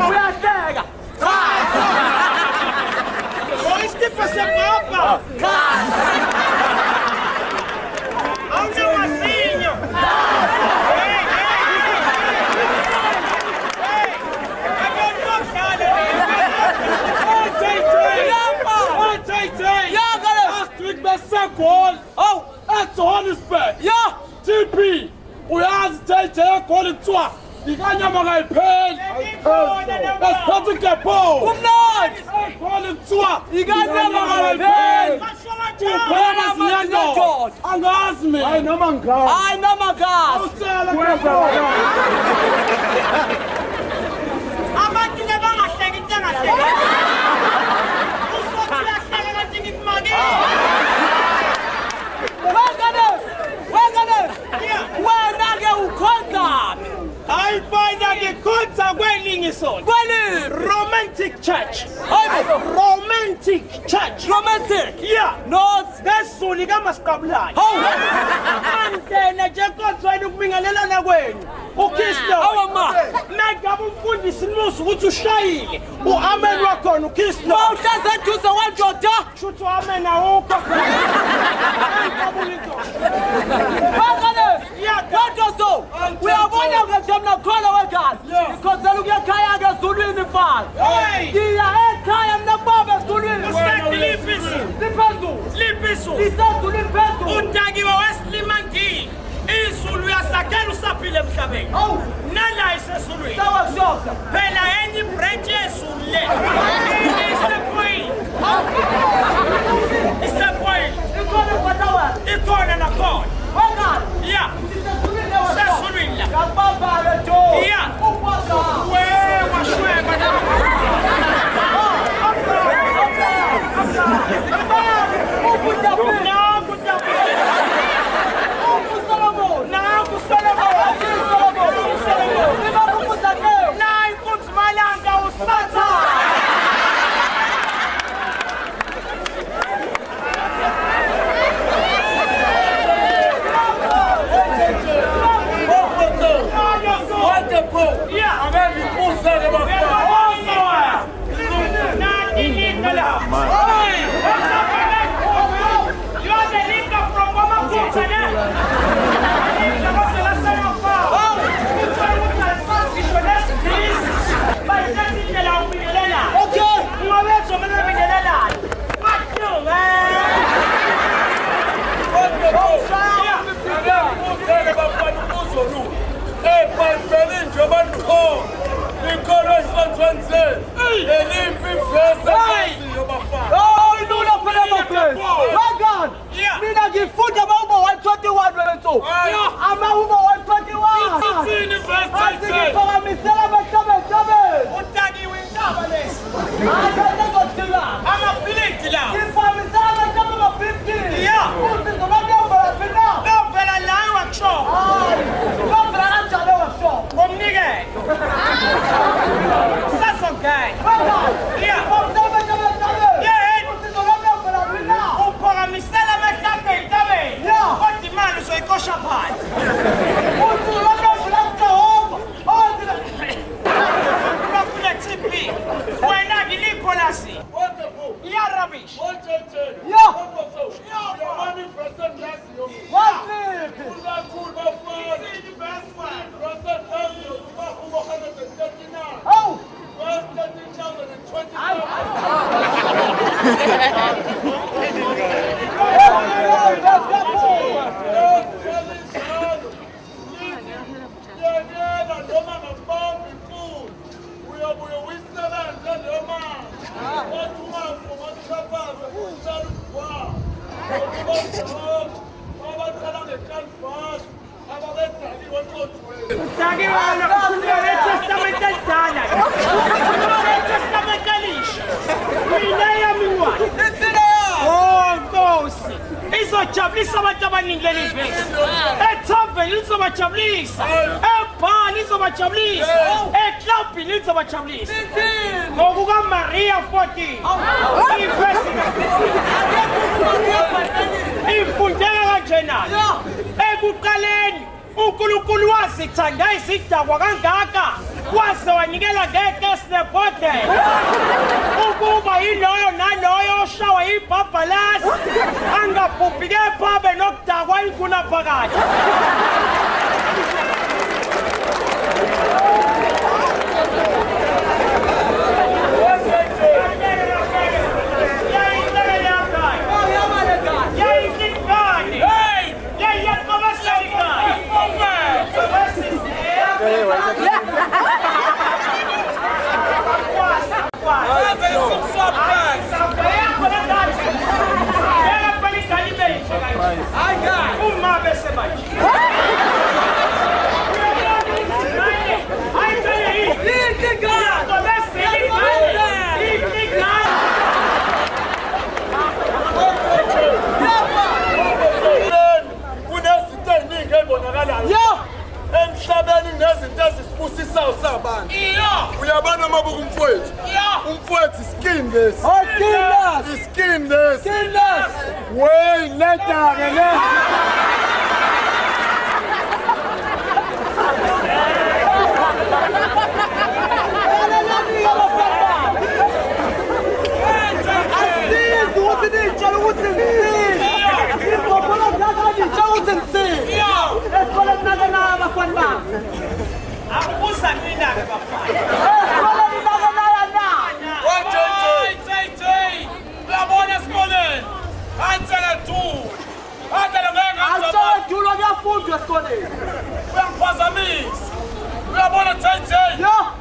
Uyahleka. Chatha. Isikipha sebhapha. Chatha. Awunamazinyo. Gol. Oh, that's Johannesburg. Yeah. TP. Uyazi JJ egoli kuthiwa ikanyama kayipheli. Esiphathe kepo. Kumnandi. Khona kuthiwa Ikanyama ngalapheni. ukhona sinyando. Angazi mina. Hayi noma ngikhala. Hayi noma gazi. Awusela abantu ke bangahleki into engahleki. Usothi uyahleka kanti ngikumakile. Wena ke ukhonza. Hayi fina ngikhonza kwelinye isonto. Kweli Romantic church. hayibo Romantic church. romantic. Yeah. Not Ngesuli kaMasikabulayo. how. Angene nje enkonzweni ukubingelelana kwenu. uKristo. Awa ma. Mengabe umfundisi nimusa ukuthi ushayile. Uamen wakhona uKristo. Mawuhlaze duze wandoda. Shuthi uamen awukho. Angikabuli into. Kodwa uyabona ukuthi mina khona wegala ikhonzela ukuya ekhaya ke ezulwini mfana Hey! ngiya ekhaya mina baba ezulwini liphezulu lisezulwini phezulu Utakiwe wesilimangile. Izulu uyasakhela usaphile emhlabeni. Hawu. Nala isezulwini. sawa shoka Phela enye ibranch yezulu le. Isepoyile. ikhona kwatawa Ikhona nakhona. wegala Yeah. sisezulwini Sesulwini la. ngakubamba ke jo Yeah. ukwaza Wewe shweba na. Mina ngifunda ama-Uber 121 wethu. Ama-Uber 121. Ngiphakamisela abahlabeni. Utakiwe intaba lesi. Amabhilidi la. Ngiphakamisela abahlabeni aba-50. Yeah. Usizo lwakuyahamba laphi na? Lovela la workshop. Hayi, lwavela kanjani workshop? Ngomnikelo. Sasogaya. Yeah. Ngiphakamisela abahlabeni. Yeah. Usizo lwakuyahamba laphi na? Uphakamisela amahlabeni entabeni. Yeah. Kodwa imali uzoyikosha phansi. Usizo lwakuyahamba laphi Jehova. Bakule TP. Wena ngilipho lasi. Ya rubbish. Yeah. Wasiphi? Hawu. Utakiwe le testament elidala. Le testament elisha. Mina yami ngwani. Oh Nkosi. Izojabulisa abantu abaningi leli vesi. eThaveni lizobajabulisa, eBhali lizobajabulisa, eKlabhini lizobajabulisa. NgokukaMaria 14 ivesi ifundeka kanjena. Ekuqaleni uNkulunkulu wasithanda isidakwa kangaka wase wanikela ngegesi nebhodlela ukuba yiloyo naloyo oshawa ibhabhalasi angabhubhi kepha abe nokudakwa inguna phakathi. Emhlabeni nezinto ezisibusisayo sabantu. Uyabona mabuku umfowethu. Umfowethu skin this. Skin this. Wey leta ke le.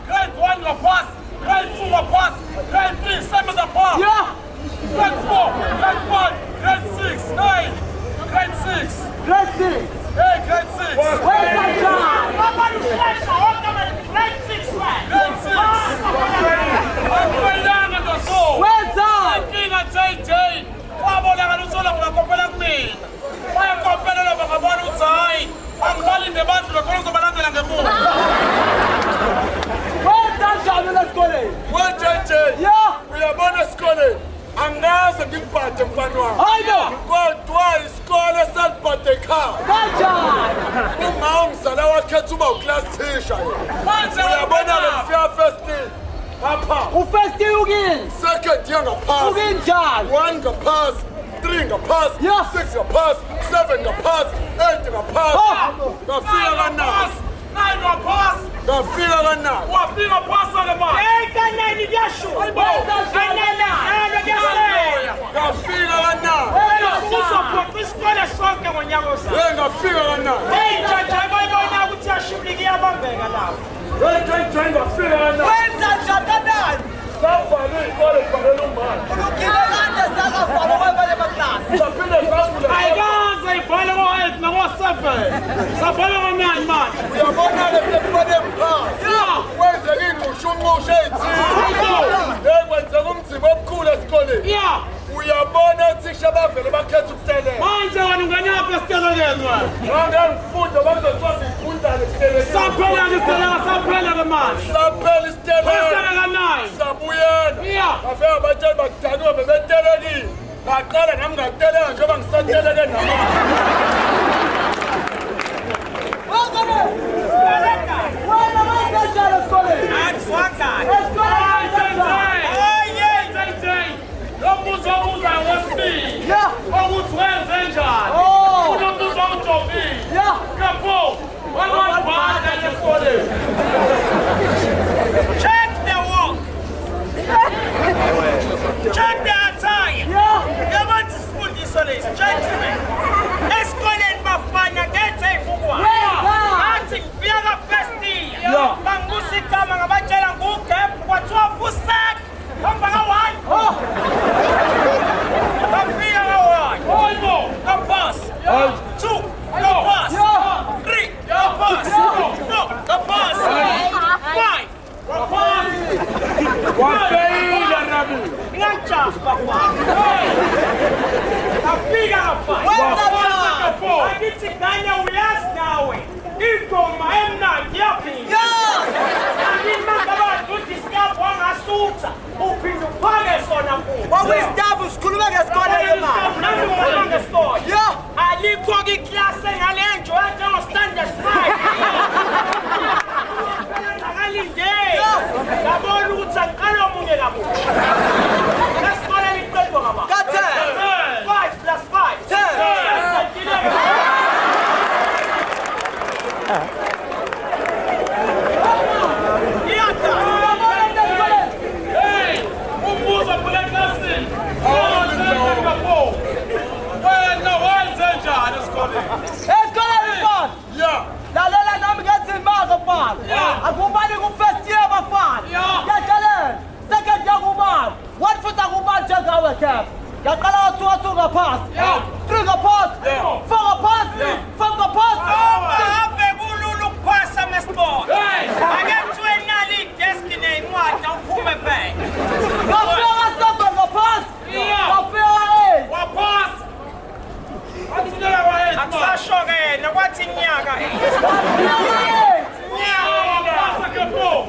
Grade 1 your pass, grade 2 your pass, grade 3 same as a pass. Grade 4, grade 5, grade 6, hey, grade 6. Hey, grade 6. Where's that job? Grade 6, man. Grade 6. I'm very young at the soul. Where's that? I'm being a JJ. I'm going to do something like a company me. I'm comparing to a company outside. I'm calling the bus to the corner of another and the moon. Where's that job in the school? Well, JJ. We are born a school. Angaza ngiphathe mfana wami. Hayibo. Kodwa isikole seliphathe ekhaya. Kanjani? Uma umzala wakhetha uba uclass teacher. Uyabona le mfika first year. Papa. Ufirst year ukini? Second year ngapass. Ukinjani? 1 ngapass, 3 ngapass, 6 ngapass, 7 ngapass, 8 ngapass. Ngafika kanani? 9 ngapass. Ngafika kanani? Wafika pass on man. Kanani byasho. Hayibo. Ngafika kanani? Usophoqa isikole sonke ngonyaka ozayo. Ngafika kanani? Hey, jaja bayibona ukuthi yashubliki yabambeka lapho. Ngafika kanani? Wenza njani? Safana ikole kufanele umali. Ukilelanda zakafana kwabanye amaklasi. Saphinde savula. Ayikaze ibhale ngo-8 nako-7. Sabhale ngo-9 manje. Uyabona le sefane mphasi. Kwenzeka ingqushunqushu ey'thile. Kwenzeka umzimba omkhulu esikoleni. Uyabona othisha bavele bakhetha ukutelela. Manje wena unganaphi esitelekeni wena? Ngangengifunda bazothiwa ngifundane esitelekeni. Saphela-ke manje. Saphela isiteleka. Westeleka 9. Sabuyela. Ngafika abatshali bakudaniwe bebetelekile. Ngaqala nami ngateleka njengoba ngisateleke namanje. Check the walk. Check the attire. You want to school this one is gentlemen. Escolhen bafanya gete kubwa. Ati via first year. Bangusi kama ngabajela nguke kwa 12 sack. Kamba ngawani. Kambia ngawani. Oybo. Kapas. 2. Kapas. 3. Kapas. 4. Kapas. 5. Kapas. Wapeida nabi. Ngacha papa. Kapiga hapa. Kapo. Akiti kanya uyas nawe. Ingoma emnandi yaphi. Angima ngaba duthi skap wangasuka. Uphinda uphake sona kubo. Wakwesitafu sikhuluma ngesikole le mali. Nami ngikhuluma ngesikole. Alikho kiklase ngalenjo njengo standard 5. Akalinde. Ngabona ukuthi angiqala omunye kabuhle. Lesikole liqedwa ngaba. 5 plus 5. 10. Hey, umbuzo kule klasi. pass. Trigger pass. Forward pass. Forward pass. Ave kululu kuphasa mesport. Ake kuthiwe nali destiny incwadi awuphume phe. Ngafika safa ngapass. Ngafika Wapass. Athulela wahead. Akusasho-ke nokwathi nyaka.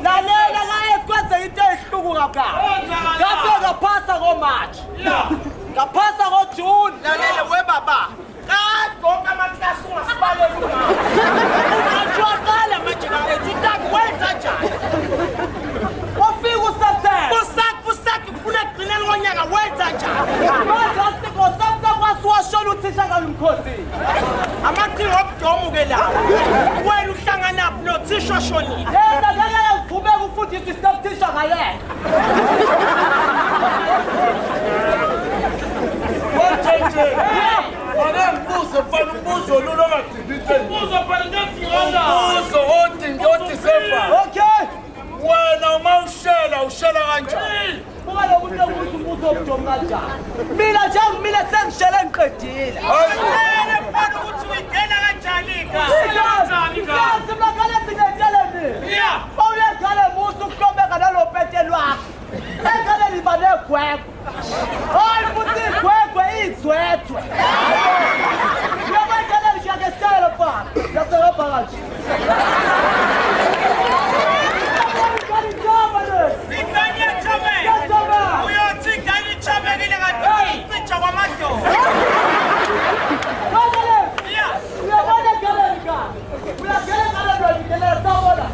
lalela la ekwenza into ehluku kakhulu. Ngafika ngaphasa ngoMarch. Ngaphasa ngoJune. Lalela webaba. Konke amaklasi ungasibaleli uma. Ungatshwaqala manje la ethi wenza njani? Wafika uSeptember. Busaki kufuna kugcinela ngonyaka wenza njani? Manje asikoseptember wasiwashona uthisha kaMkhosini. Amaqhinga obudomu-ke lawo. Wena uhlangana nothisha oshonile. Yena ngeke ngivumeke ukufundisa iseptisha ngayena. Mbuzo mfana umbuzo lolo ongadilite. Umbuzo phela ngiyadingana. Umbuzo othi sefa. Okay. Wena uma ushela kanjani? Buka lo muntu ukuthi umbuzo obudomu kanjani. Mina njengomina sengishele ngiqedile. Wena mfana ukuthi uyidela kanjani-ka? Yazi makale singetshele mina. Uyegale musu ukuhlobeka nalo pete lwakho. Egale liba negwegwe. Hayi futhi igwegwe izwethwe. Uyabangela nje style pa. Yasebenza kanje. Ikanye chame. Uyothi ikanye chamekile kanti uyicija kwamadoda. Uyabona gale lika. Uyagele ngale lo ngikele sawona.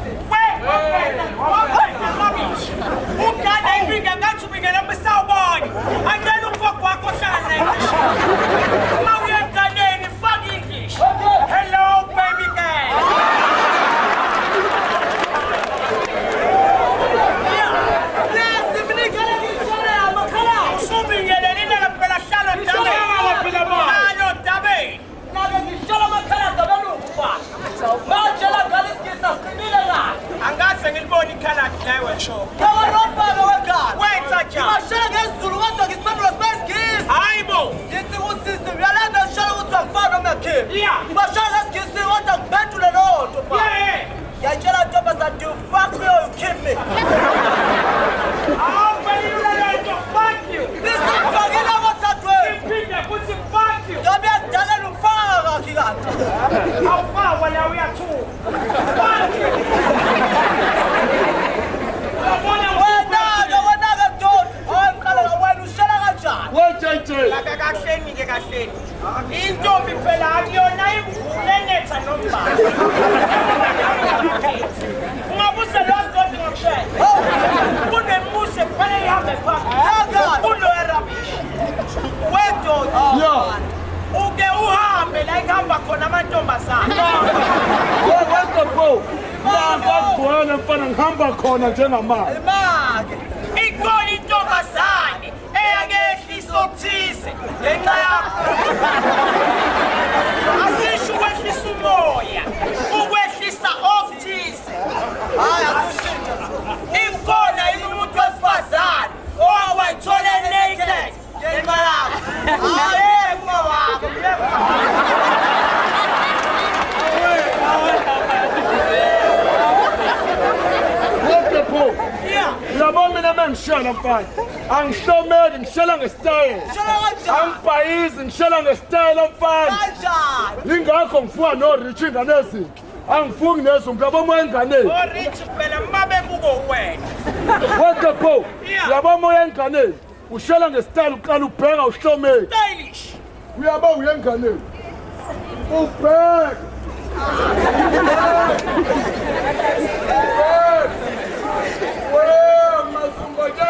Ugana impinga ngathi ubingela msawubona. Angela umfoko wakho ohlala naye. Uma uya enganeni fuck English. Hello baby girl. Yes, mina ngikele ngishone amakhala. Usubingelelile phela hlala dabe. Hlala dabe. Nabe ngishona amakhala dabelungu. Manje la ngalisikisa sinile la. Angaze ngilibone ikhala nawe sho. Yawa nobaba wegala. Wenza njani? Mashela ngesiZulu kodwa ngisiphendula sibeskisi. Hayibo. Ngithi usisi uyalanda ngishela ukuthi akufana nomyakhini. Yeah. Ngibashela ngesigisi kodwa ngiphendule lodwa fa. Yeah. Ngiyatshela ntombazane you fuck me or you kill me. Fuck you. Nisifakile kodadweni. Iphinde futhi fuck you. Ngabe yadalela umfaka kakhi kanti. Awufakwa la uyathuka. Fuck you. Wena-ke Dodi. Hayi mqala wena ushela kanjani? Kahleni-ke kahleni. Intombi phela akuyona imvule enetha nombala. Ungabuze lowo Dodi ngokushela. Kunembuzo kufanele ihambe phambili. Kulo erabish. Wedodi. Uke uhambe la ekuhamba khona amantombazane. Ngiyakugcwele mfana ngihamba khona njengamanje. Imake. Ikhona intombazane eyakehlisa okuthize ngenxa yakho. Asisho ukwehlisa umoya, ukwehlisa okuthize. Hayi akushintsha. Ikhona yini umuntu wesifazane owayithola naked ngenxa yakho. Hayi uma wakho. Uyabona mina mengishela mfana. Angihlomeli ngishela ngesitayela. Shela kanjani? Angibhayizi ngishela ngesitayela mfana. Kanjani? Ingakho ngifuka no-rich ingane ezinhle. Angifuki nezumbi yabo moya enganeni. Orich phela mabebuko wena. Wethe pho. Yabo moya enganeni. Ushela ngesitayela uqala ubheka uhlomeli. Stylish. Uyabo uya enganeni. Ubheka. Well, masumbaja.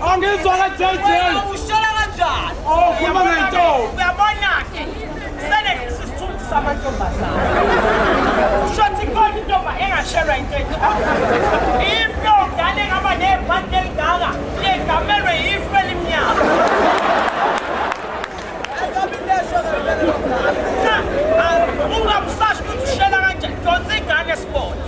Angizwa ka JJ. Ushela kanjani? Oh, khuluma ngento. Uyabona ke. Sele isisithuthi samantombazana. Ushothi khona intomba engashelwa into. Implonga lengaba nebhande elidala legamelwe ife limnyama. Ungabusashi ukuthi ushela kanjani. Donsa ingane sport.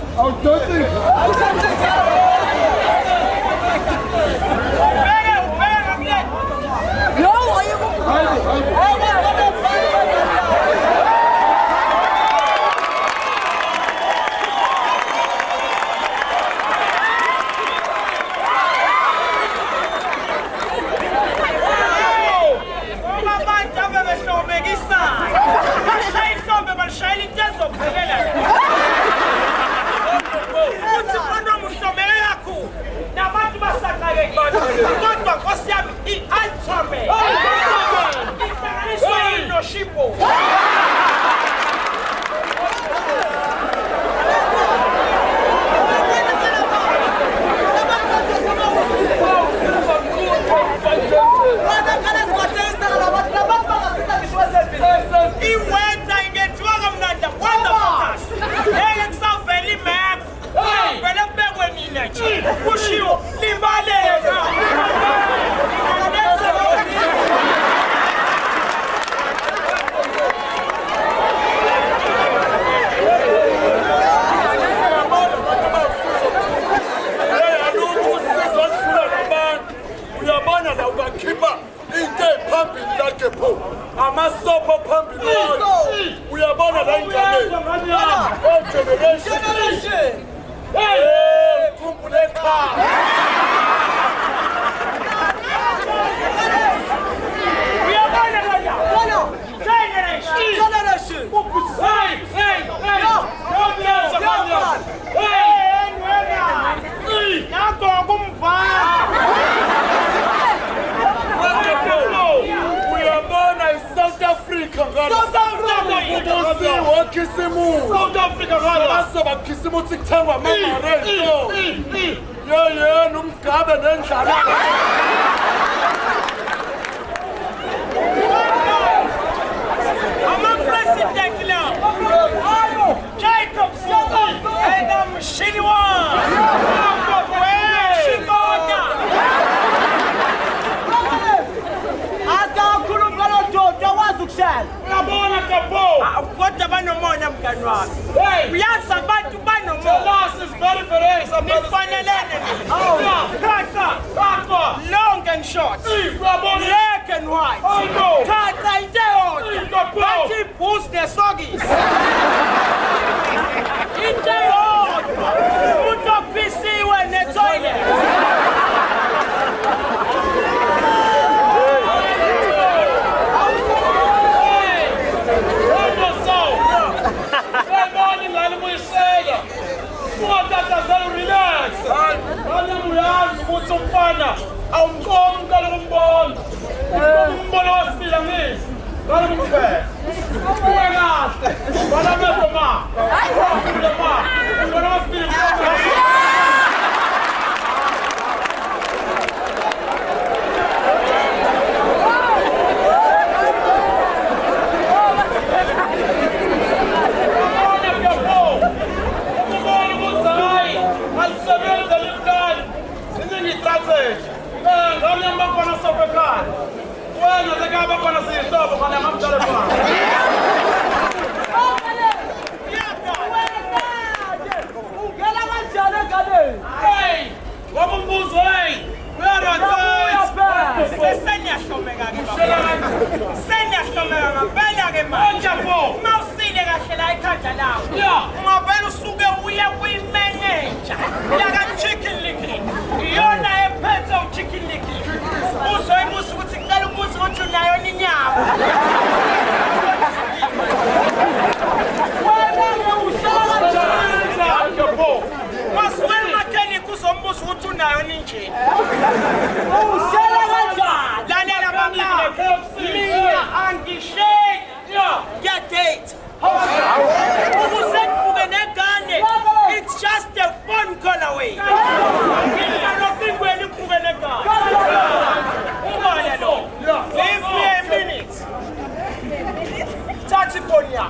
California.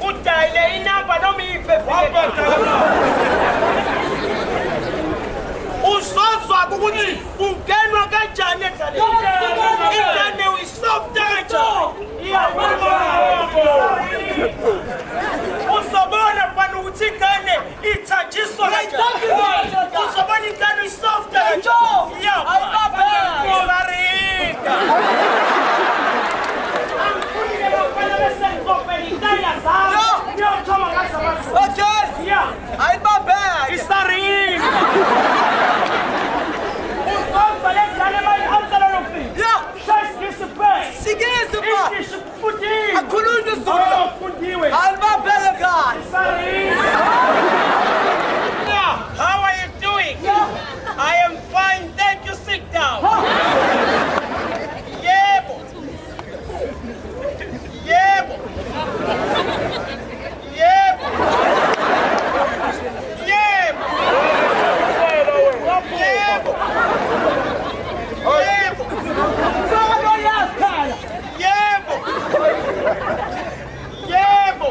Udayile inamba noma iphe uzozwa ukuthi ungenwa kanjani egaleni. Ingane uyisofta kanjani. Uzobona mfana ukuthi ingane ithanjiswa kanjani. Uzobona ingane uyisofta kanjani. Sarika. Okay. Yeah. I'm not bad. It's a ring. Yeah. Sigeze ba. Akhulunywe Zulu. I'm not bad guy. How are you doing? I am fine. Thank you. Sit down. Yebo. Yebo. Yebo. Yebo. Yebo. Yebo. Yebo. Yebo.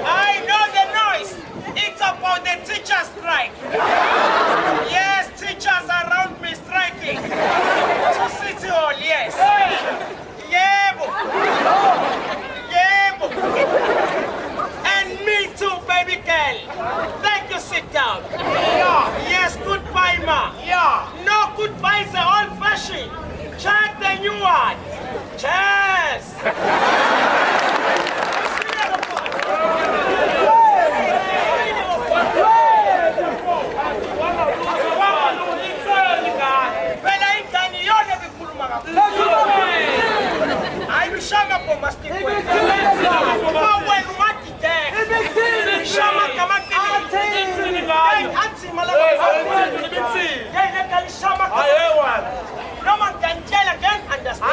I know the noise. It's about the teacher strike. Yes, teachers around me striking. To City Hall, yes. Yebo. Yebo. And me too, baby girl. Thank you, sit down. Yes, goodbye, ma. No, goodbye is the old fashioned. Check the new one. Cheers. No one can tell again, understand.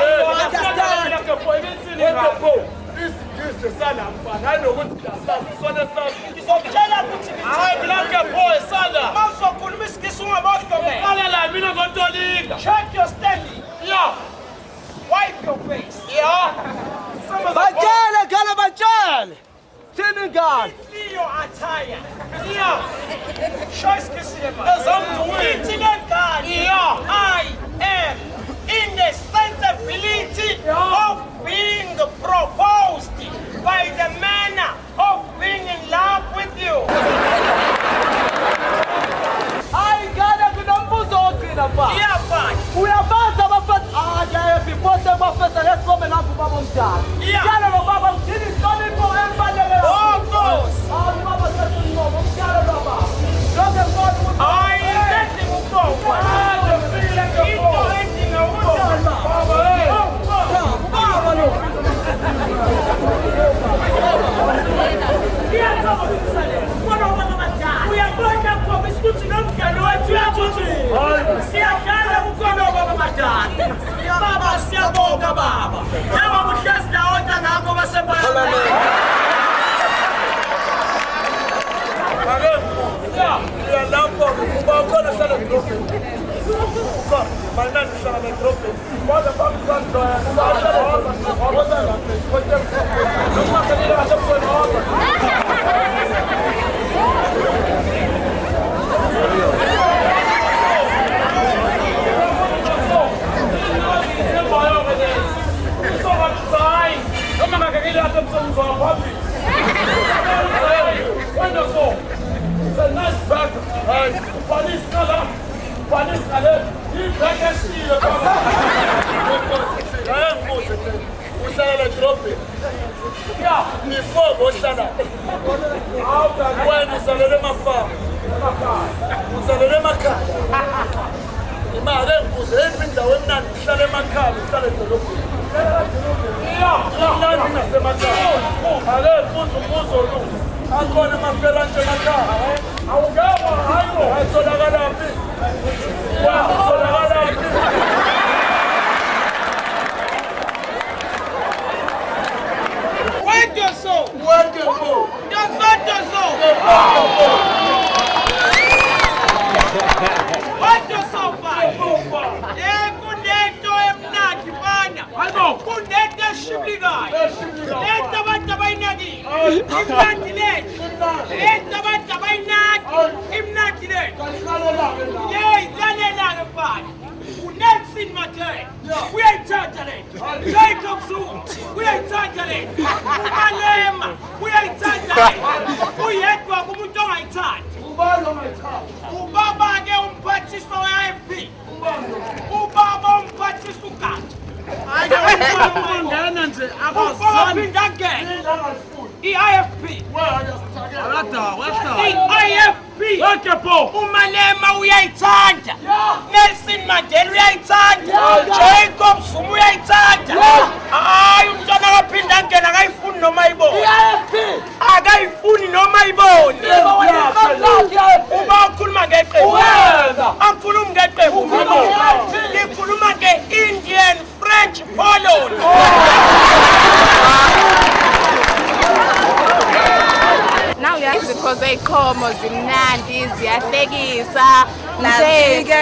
Check your standing. Wipe your face. Bajale gala bajale. Senegal. Your attire. Choice Kisima. I am in the sensibility of being proposed by the manner of being in love with you. I gotta be number one. Yeah, fine. We are about to have before the first let's go and have Baba Mjad. Yeah. Baba did it for everybody. Of course. I am getting forward. We are going to promise to them can do it. See a guy who can over my dad. Baba, see a boga baba. Never would just now and I'll go as a wonderful. It's a nice bag. Police color. Police color. You can see the Imnandi le. Abantu abayinaki. Imnandi le. Yey, lalela mfana. uNelson Mandela. Uyayithanda le. Jacob Zuma. Uyayithanda le. uMalema. Uyayithanda le. Uyedwa kumuntu ongayithandi. Ubaba ke umphathiswa we-IFP. Ubaba umphathiswa uGatsha. Ngena nje I-IFP. I-IFP. uMalema uyayithanda. Nelson Mandela uyayithanda. Jacob Zuma uyayithanda. Hayi umntwana akaphinda angena akayifuni noma ayibone. Akayifuni noma ayibone. Uma ukhuluma ngeqembu. Angikhulumi ngeqembu. Ngikhuluma nge-Indian French Poland. Now yes, because iqhomo zimnandi ziyahlekisa nje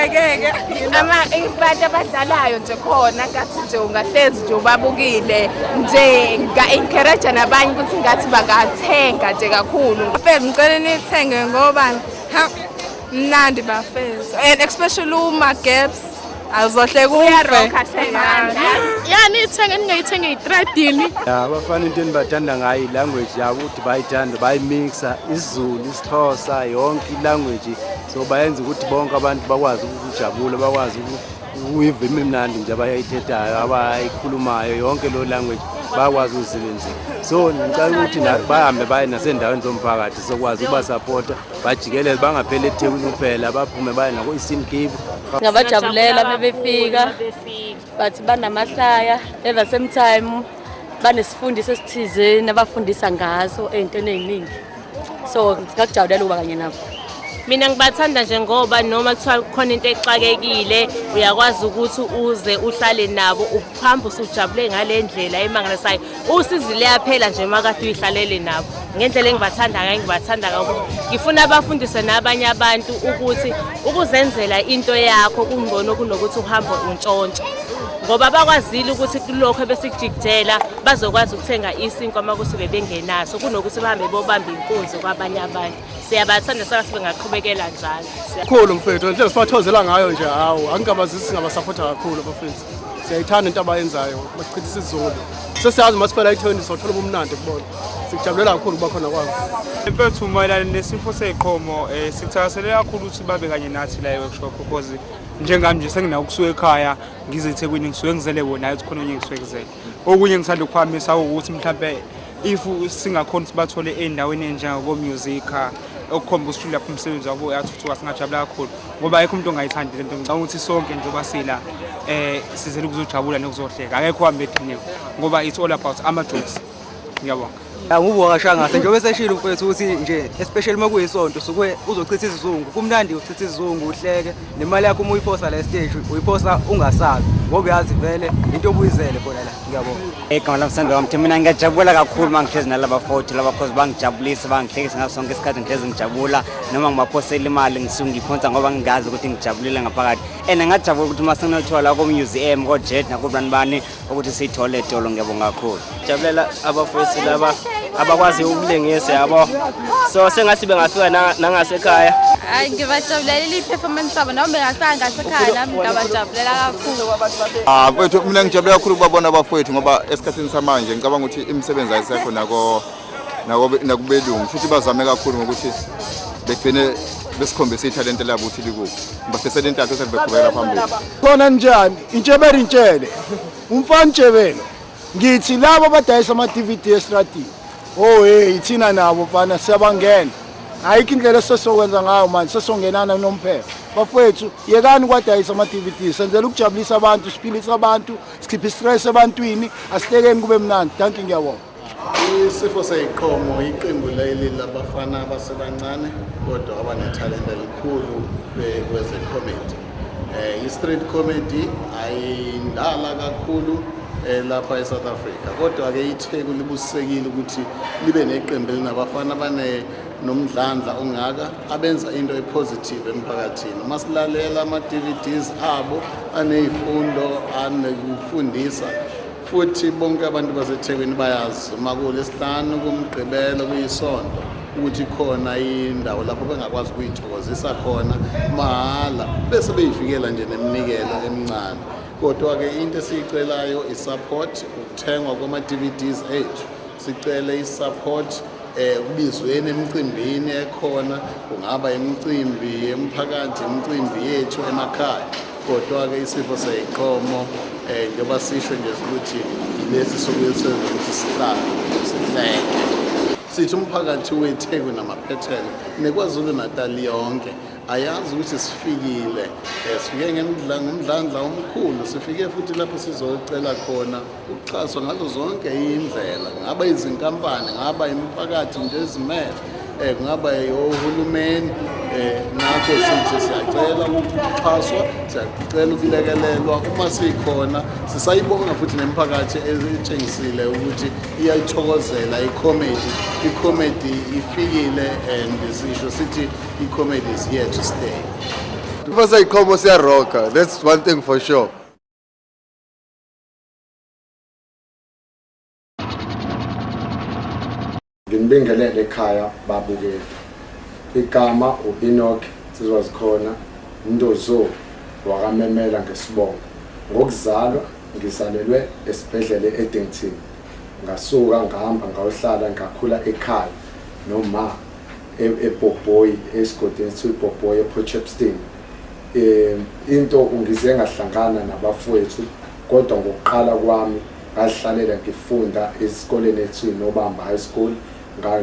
abantu abadlalayo nje khona ngathi nje ungahlezi nje ubabukile nje nga-encourage nabanye ukuthi ngathi bangathenga nje kakhulu. Bafezi ngicela nithenge ngoba mnandi bafezi and especially uma-gaps azohle kufe. Yani ithenge ningayithenge i-trading. Abafana into endibathanda ngayo ilanguage yabo ukuthi bayithanda bayimixa isiZulu isiXhosa yonke ilanguage so bayenza ukuthi bonke abantu bakwazi ukujabula bakwazi ukuyiva imnandi nje abayithethayo abayikhulumayo yonke lo language bakwazi ukuzisebenzisa so ngicela ukuthi bahambe baye nasendaweni zomphakathi sokwazi ukubasupporta bajikelele bangapheli eThekwini kuphela baphume baye nako Eastern Cape. Ngabajabulela bebefika but banamahlaya at the same time banesifundiso esithizeni abafundisa ngazo ey'ntweni ey'ningi so ngikujabulela ukuba kanye nabo. Mina ngibathanda nje ngoba noma kuthiwa khona into exakekile uyakwazi ukuthi uze uhlale nabo uphamba usujabule ngale ndlela emangalisayo usizile yaphela nje makade uyihlalele nabo ngendlela engibathanda ngayo ngibathanda kakhulu ngifuna abafundise nabanye abantu ukuthi ukuzenzela into yakho kungcono kunokuthi uhambe untshontshe ngoba bakwazile ukuthi kulokho besikujikijela bazokwazi ukuthenga isinkwa makusuke bengenaso kunokuthi bahambe bobamba inkunzi kwabanye abantu. Siyabathanda sakathi bengaqhubekela njalo. Kakhulu mfethu indlela sibathozela ngayo nje hawo angingabazisi singabasupporta kakhulu abafethu. Siyayithanda into abayenzayo bachithisa isizulu. Sesiyazi masifela i-20 sothola ubumnandi kubona. Sikujabulela kakhulu kuba khona kwabo. Mfethu mayelana nesifo seqhomo sikuthakaselela kakhulu ukuthi babe kanye nathi la workshop because njengami nje sengina ukusuka ekhaya ngize eThekwini ngisuke ngizele wona ukuthi khona onye ngisuke ngizele. Okunye ngithanda ukuphambisa ukuthi mhlambe if singakhona ukuthi bathole endaweni enjengako music okukhomba ukuthi lapho umsebenzi wabo uyathuthuka singajabula kakhulu ngoba ayikho umuntu ongayithandi lento ngicabanga ukuthi sonke njengoba sila sizele ukuzojabula nokuzohleka akekho hambe ediniwe ngoba it's all about ama-jokes. Ngiyabonga. Ngubukashanga njengoba seshilo mfethu ukuthi nje especially makuyisonto suke uzochitha isizungu kumnandi uchitha isizungu uhleke nemali yakho uma uyiphosa la stage uyiphosa ungasabi ngoba uyazi vele into obuyizele khona la. Ngiyabonga. Igama lami Sandra Kamthi mina ngiyajabula kakhulu mangihlezi nalaba 40 laba cause bangijabulisa bangihlekisa ngaso sonke isikhathi ngihlezi ngijabula noma ngibaphosela imali ngisuke ngiphonsa ngoba ngigazi ukuthi ngijabulile ngaphakathi and ngajabula ukuthi masenginothola ko museum ko jet nakubani bani ukuthi siyithole etolo. Ngiyabonga kakhulu. Jabulela abafowethu laba abakwazi ukulengisa yabo so sengasi bengafika nangasekhaya. Hayi ngibajabulela i-performance yabo noma bengahlanga ngasekhaya nami ngabajabulela kakhulu. Mfethu mina ngijabula kakhulu ukubabona abafowethu ngoba esikhathini samanje ngicabanga ukuthi imisebenzi ayisekho nakubelungu futhi bazame kakhulu ngokuthi begcine besikhombisa ithalente labo ukuthi likuphi bafisa le ntathu sebeqhubeka phambili. Khona njani intshebele intshele umfana ntshebelo ngithi labo abadayisa ama-DVD estradini hey thina nabo mfana siyabangena ayikho indlela sesokwenza ngayo manje sesongenana nomphela bafowethu yekani kwadayisa ama-DVD senzela ukujabulisa abantu siphilisa abantu sikhiphe istress ebantwini asihlekeni kube mnandi. Danke ngiyabonga. Isifo seyiqhomo iqembu leli labafana abasebancane kodwa abanethalente elikhulu kweze-comedy. I-street comedy ayindala kakhulu lapha eSouth Africa kodwa-ke iTheku libusisekile ukuthi libe neqembu elinabafana nomdlandla ongaka abenza into epositive emphakathini. Masilalela ama-DVDs abo aney'fundo anekufundisa futhi bonke abantu baseThekwini bayazi uma kuLesihlanu kumgqibelo kuyisonto ukuthi khona indawo lapho bengakwazi ukuyithokozisa khona mahala bese beyifikela nje neminikelo emincane. Kodwa-ke into esiyicelayo isupport ukuthengwa kwama-DVDs ethu, sicele isupport kubizweni emicimbini ekhona, kungaba imicimbi yemphakathi, imicimbi yethu emakhaya. Kodwa-ke isifo seyiqomo njengoba sisho nje ukuthi lesi sokuyenza ukuthi sihleke. Sithi umphakathi weThekwini namaphethelo neKwaZulu Natal yonke ayazi ukuthi sifikile, sifike ngomdlandla omkhulu, sifike futhi lapho sizocela khona ukuxhaswa ngazo zonke indlela, ngaba izinkampani, ngaba imiphakathi nje ezimele, kungaba yohulumeni. Ngakho sithi siyacela ukuxhaswa, siyacela ukulekelelwa uma sikhona. Sisayibonga futhi nemiphakathi etshengisile ukuthi iyayithokozela i-comedy ifikile, and sisho sithi i-comedy is here to stay. Sifo seyiqomo siyaroka, that's one thing for sure. Nginibingelele ekhaya babukeli. Igama uEnoch Sizwazikhona Ndozo wakamemela ngesibongo. Ngokuzalwa ngizalelwe esibhedlele eDington. Ngasuka ngahamba ngayohlala ngakhula ekhaya noma eBoboyi esigodini siBoboyi ePortchepston. Into ungize ngahlangana nabafowethu kodwa ngokuqala kwami ngahlalela ngifunda esikoleni ethu noBamba High School.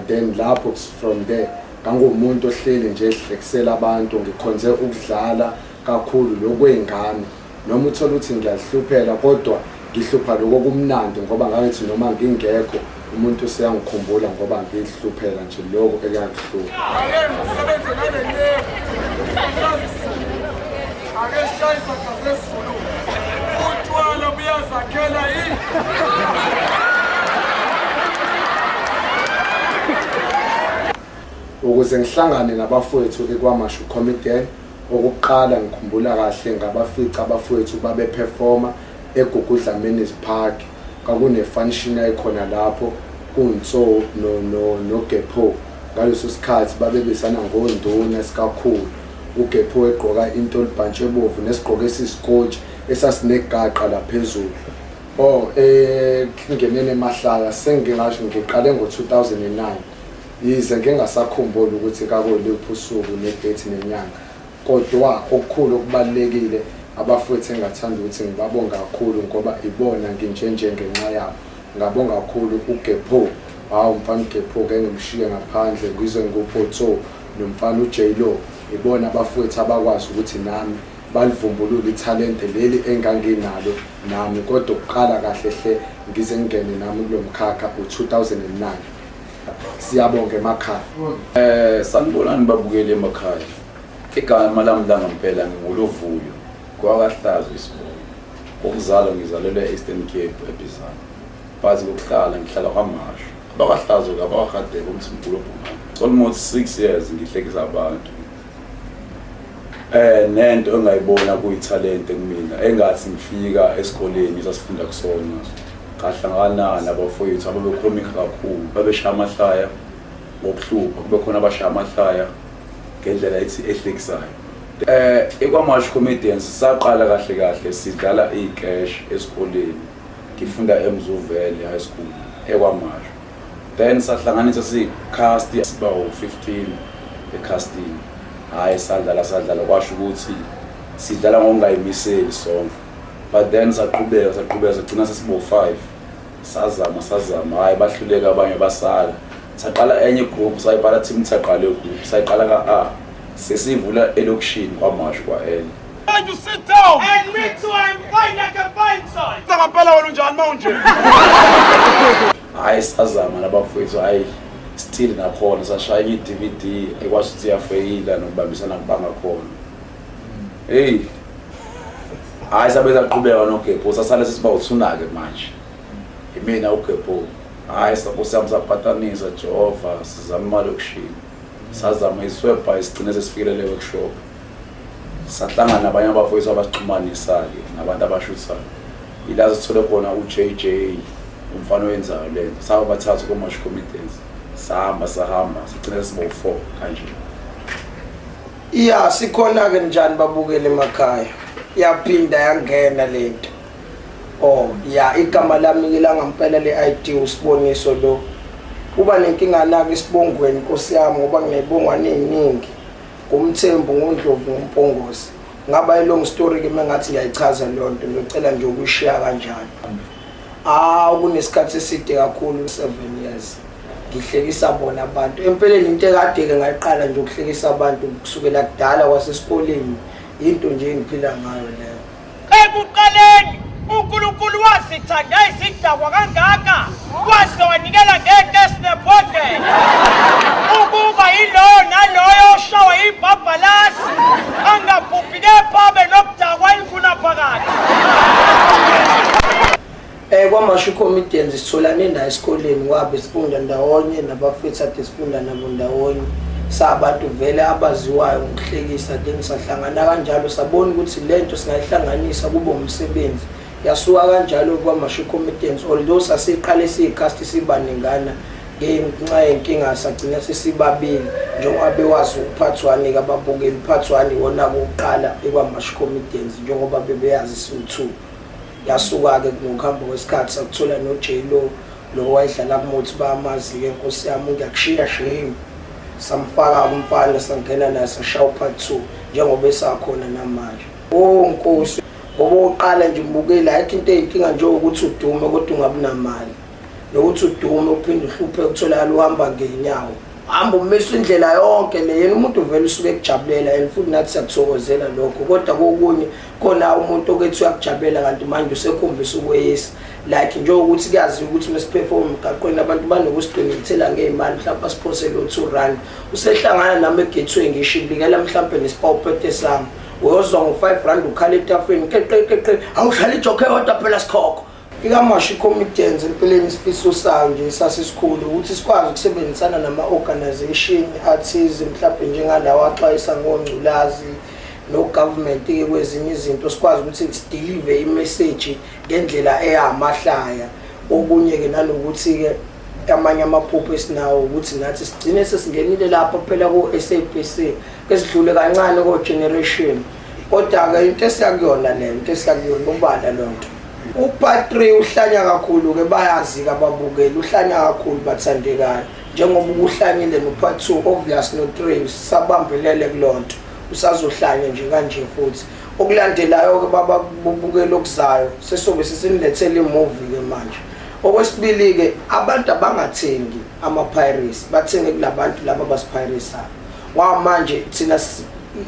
Then lapho from there ngangumuntu ohleli nje ehlekisela abantu, ngikhonze ukudlala kakhulu lokwengane noma uthola ukuthi ngiyahlupheka kodwa ngihlupha lokho kumnandi ngoba ngathi noma ngingekho umuntu useyangikhumbula ngoba ngihlupheka nje lokho ekangihlupha. Ake sishayisa ngasesizulu utshwala buyazakhela ukuze ngihlangane nabafowethu ekwamashu comedian. Okuqala ngikhumbula kahle ngabafica abafowethu babe performa eGugudlamen's Park. Kakune function ayikhona lapho kuNtso no Gepo. Ngaleso sikhathi babebesana ngonduna esikakhulu. UGepo egqoka into olibhantshi ebovu nesigqoko esiscoach esasinegaqa laphezulu. Ngingenene emahlaya sengingasho ngiqale ngo2009. Yize ngingasakhumbula ukuthi kakuliphi usuku nedate nenyanga. Kodwa okukhulu okubalekile abafowethu engathanda ukuthi ngibabonga kakhulu ngoba ibona nginjenje ngenxa yabo. Ngabonga kakhulu uGepo, umfana uGepo ke ngimshiye ngaphandle ngizwe ngupotso nomfana uJaylo. Ibona abafowethu abakwazi ukuthi nami balivumbulula italente leli enganginalo nami, kodwa ukuqala kahle hle ngize ngene nami kulomkhakha u2009. Siyabonga emakhaya. Sanibonani babukeli emakhaya. Igama lami la ngempela nginguluvuyo kwaKahlazo isibongo. Ngokuzalwa ngizalelwe eEastern Cape eBizana. Phansi kokuhlala ngihlala kwaMashu. AbakaHlazo abakahadeka umthimbulo obhungana. Almost 6 years ngihlekisa abantu. Nento engayibona kuyitalente kumina engathi ngifika esikoleni sasifunda kusona. Kahlangana nabafowethu ababekhomika kakhulu, babeshaya amahlaya ngokuhlupha, kube khona abashaya amahlaya ngendlela ethi ehlekisayo. EKwaMashu Comedians saqala kahle sidlala icash esikoleni. Ngifunda eMzuvele High School eKwaMashu. Then sahlanganisa sicast siba u15 ecasting. Hayi sadlala kwasho ukuthi sidlala ngokungayimiseli sonke. But then saqhubeka sagcina sesibo 5. Sazama hayi bahluleka abanye basala. Saqala enye group sayibhala team saqala group sayiqala ka sesivula elokishini kwaMashu kwaL. And you sit down. And me too, I'm fine like a fine son. Ngempela wena unjani manje? Hayi sazama nabafowethu hayi still nakhona sashaya iDVD ekwazi ukuthi iyafeyila nokubambisana kubanga khona. Hey. Hayi sabe saqhubeka noGepo sasale sisiba uthuna ke manje. Imina uGepo. Hayi sami saphatanisa Jehova sizama imali yokushina. Sazama iswebha isigcine sesifikele workshop. Sahlangana nabanye abafowethu abasixhumanisa ke nabantu abashuthayo. ilaza sithole khona uJJ umfana owenzayo lento saba bathathu kuma-march committees sahamba sigcina sibo-4 kanje. Ya sikhona-ke njani babukele emakhaya yaphinda yangena lento. Oh ya igama lami langampela le-ID uSiboniso lo kuba nenkinga nake isibongweni Nkosi yami ngoba nginebongwane eziningi ngumthembu ngoNdlovu ngompongozi ngaba long story ke mengathi ngiyayichaza leyo nto ngicela nje ukuyishiya kanjani. Kunesikhathi eside kakhulu 7 years ngihlekisa bona abantu empeleni into ekade ke ngayiqala nje ukuhlekisa abantu kusukela kudala kwasesikoleni into nje engiphila ngayo leyo. Ekuqaleni uNkulunkulu wasithanda isidakwa kangaka wase wanikela ngento esinebhodlela ukuba yilo naloyo oshawa ibhabhalasi angabhubhi kephabe nokudakwa inguna phakathi. Kwa-march committees sitholane nayo esikoleni wabe sifunda ndawonye nabafethu ade sifunda nabo ndawonye sabantu vele abaziwayo ngokuhlekisa ngisahlangana kanjalo sabona ukuthi lento singayihlanganisa kube umsebenzi yasuka kanjalo kwa-march committees although sasiqale siyikhasti sibaningana ngenxa yenkinga sagcina sesibabili njengoba bewazi uphathwane kababukeli uphathwane wona kokuqala kwa-march committees njengoba bebeyazi siwu2 yasuka-ke ngokuhamba kwesikhathi sakuthola noJ lo wayedlala kumothi bayamazi-ke Nkosi yami ngiyakushiya shame samfaka umfana sangena naye sashaya part 2 njengoba esakhona namanje. Nkosi ngoba uqala nje mbukeli ayikho into eyinkinga nje ukuthi udume kodwa ungabi namali nokuthi udume uphinde uhluphe ukutholakala uhamba ngenyawo hamba umisa indlela yonke le yena umuntu vele usuke ekujabulela and futhi nathi siyakuthokozela lokho kodwa kokunye khona umuntu okethi uyakujabulela kanti manje usekhombisa ukweyisa like nje ukuthi kuyazi ukuthi mesiperform emgaqweni abantu banokusiqinithela ngezimali mhlawumbe asiphosele u2 rand usehlangana nami egethwe ngishibilikela mhlawumbe nesipawupete sami uyozwa ngo5 rand ukhala etafeni qeqeqeqe awudlala ijoke kodwa phela sikhokho. Ika-march committees empeleni isifiso sayo nje sasisikhulu ukuthi sikwazi ukusebenzisana nama-organization athize mhlawumbe njengalawa axwayisa ngongculazi no-government ke kwezinye izinto sikwazi ukuthi sideliver imessage ngendlela eyamahlaya. Okunye-ke nanokuthi-ke amanye amaphupho esinawo ukuthi nathi sigcine sesingenile lapho phela ku-SABC kesidlule kancane ko-generation kodwa-ke into esiyakuyona leyo into esiyakuyona ubala loo nto. Upatri uhlanya kakhulu ke bayazi ababukeli uhlanya kakhulu bathandekayo njengoba ukuhlanyile no-part 2 obvious no-3 sabambelele kulonto usazohlanya nje kanje futhi okulandelayo ke baba bubukeli okuzayo sesobe sisinilethele imovie ke manje. Okwesibili ke abantu abangathengi ama-pirates bathenge kulabantu laba basipirate manje thina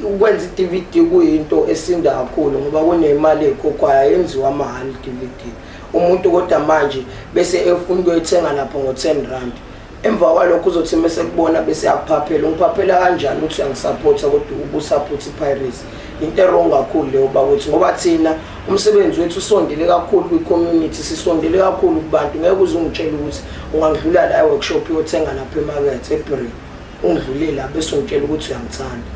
ukwenza i-DVD kuyinto esinda kakhulu ngoba kunemali ekhokhwayo yenziwa amahhala i-DVD umuntu kodwa manje bese efuna ukuyithenga lapho ngo10 rand emva kwalokho uzothi mase kubona bese yakuphaphela ungiphaphela kanjani ukuthi uyangisupport kodwa ubusupport i-pirates into wrong kakhulu leyo bakwethu ngoba thina umsebenzi wethu usondele kakhulu kwi-community sisondele kakhulu kubantu ngeke uze ungitshele ukuthi ungangidlula la workshop yothenga lapha emarket eBree ungidlulela bese ungitshela ukuthi uyangithanda.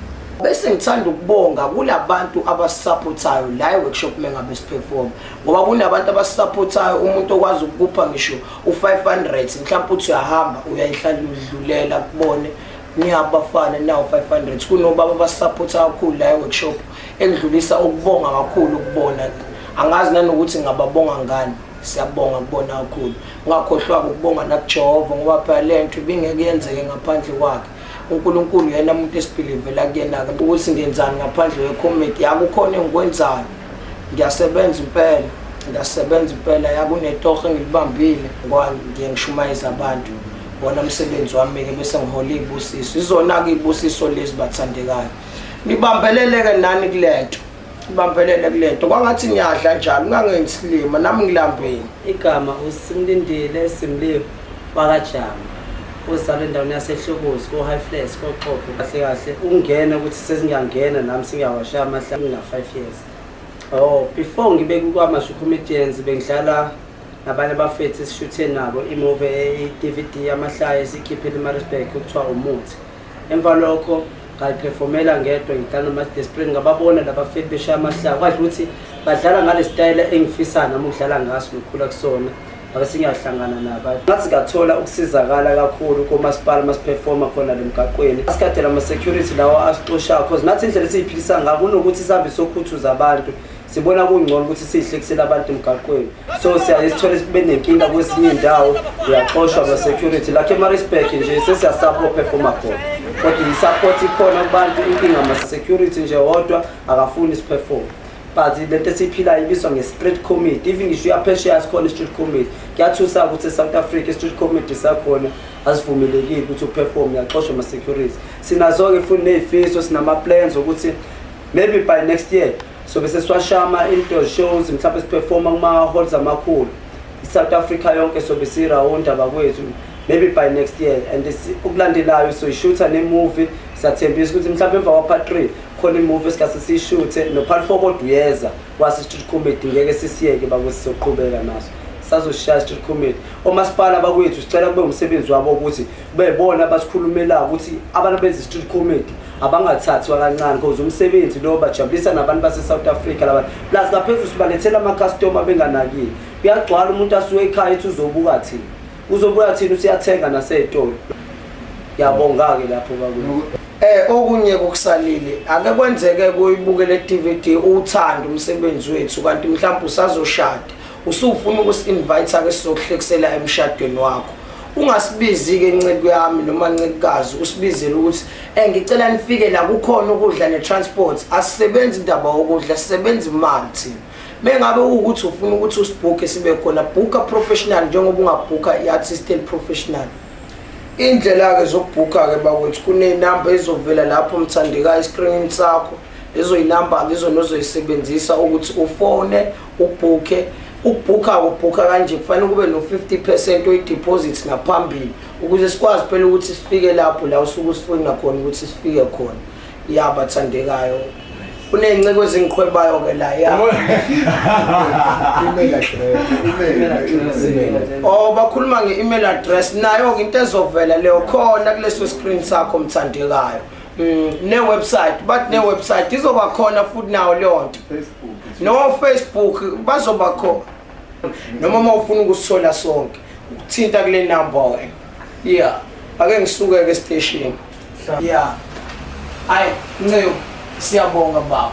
Bese ngithanda ukubonga kulabantu abasupportayo la workshop mengabe siperform ngoba kunabantu abasupportayo umuntu okwazi ukupha ngisho u500 mhlawumbe uthi uyahamba uyayihlala udlulela kubone niyabafana nawo 500 kunobaba abasupportayo kakhulu la workshop engidlulisa ukubonga kakhulu ukubona angazi nanokuthi ngababonga ngani siyabonga kubona kakhulu ngakhohlwa ukubonga nakuJehova ngoba phela lento ibingeke yenzeke ngaphandle kwakhe. uNkulunkulu yena umuntu esibhilivela kuyena ukuthi ngenzani ngaphandle kwecommittee yakukhona engikwenzayo ngiyasebenza impela yakunetoho engilibambile ngoba ngishumayeza abantu wona umsebenzi wami ke bese ngihola izibusiso izona ke izibusiso lezi bathandekayo nibambeleleke nani kulento kwangathi ngiyadla njalo ngangengisilima nami ngilambeni. Igama uSimlindile Simliwe wakajama uzalwe endaweni yaseHlokozi ko-High Flats koqoqo kahle ungena ukuthi sesingangena nami singawashaya amahla ngina 5 years. Before ngibe kwa-march committees bengidlala nabanye abafethu esishuthe nabo imovie DVD yamahlaya esikhiphele eMaritzburg okuthiwa Umuthi. Emva lokho ngayiperformela ngedwa ngidlala nama-Despring ngababona labafethu beshaya amahlaya kwadla ukuthi badlala ngale style engifisa nami ukudlala ngaso nokhula kusona ake singahlangana nabantu ngathi ngathola ukusizakala kakhulu komasipala masiperforma khona lemgaqweni asikade lama security lawo asixosha cause nathi indlela esiyiphilisa ngako kunokuthi sihambe sokhuthuza abantu sibona kungcono ukuthi sihlekisela abantu emgaqweni so siyayisithola sibe nenkinga kwezinye indawo uyaxoshwa ama security lakhe Maritzburg nje sesiyasupport performa khona kodwa isupport ikhona kubantu inkinga ama security nje wodwa akafuni siperform but lento esiphila ibiswa nge-street committee even ngisho uyaphesheya sikhona i-street committee kuyathusa ukuthi e-South Africa i-street committee sakhona asivumelekile ukuthi uperform uyaxoshwa ama-security sinazo-ke futhi ney'fiso sinama-plans ukuthi maybe by next year so bese siwashama indoor shows mhlawumbe siperforma kuma-halls amakhulu i-South Africa yonke so besirawundi abakwethu maybe by next year and ukulandelayo so ishutha ne-movie siyathembisa ukuthi mhlawumbe emva kwa-part 3 khona i-movie esikase siyishuthe no-part 4 kodwa uyeza wasi-street committee ngeke sisiyeke bakwethu sizoqhubeka naso sazoshaya i-street committee omasipala bakwethu sicela kube umsebenzi wabo ukuthi bebona abasikhulumelayo ukuthi abantu benza i-street committee abangathathwa kancane because umsebenzi lo bajabulisa nabantu base-South Africa labantu plus ngaphezulu sibalethela ama-customer benganakile kuyagcwala umuntu asuke ekhaya ethi uzobuka thina uzobuka thina usiyathenga nasey'tolo ngiyabonga-ke lapho bakwethu okunye kokusalile ake kwenzeke kuyibuke le DVD uthanda umsebenzi wethu kanti mhlawumbe usazoshada usufuna ukusi-invite ake sizokuhlekisela emshadweni wakho ungasibizi-ke nceke yami noma ncekukazi usibizele ukuthi ngicela nifike la kukhona ukudla ne-transport asisebenzi indaba yokudla sisebenza imali thina mengabe ukuthi ufuna ukuthi usibhukhe sibe khona bhuka professional njengoba ungabhukha i-assistant professional indlela-ke zokubhukha-ke bakwethu kunenamba ezovela lapho mthandekayo escreenini sakho lezo yinamba-ke izona ozoyisebenzisa ukuthi ufone ubhukhe ukubhukha ubhukha kanje kufanele kube no-50% oyi-deposit ngaphambili ukuze sikwazi phela ukuthi sifike lapho la usuke usifuna khona ukuthi sifike khona yabathandekayo kuney'nceko ezingiqhwebayo-ke la ya bakhuluma nge-email address nayo-ke into ezovela leyo khona kuleso screen sakho mthandekayo ne-website but ne-website izoba khona futhi nawo leyo nto no-Facebook bazoba khona noma uma ufuna ukusithola sonke ukuthinta kule number yeah ake ngisuke-ke estation yeah hayi nceko siyabonga baba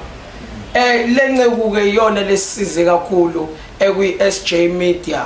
le ncekuke iyona lesisize kakhulu ekwi-SJ Media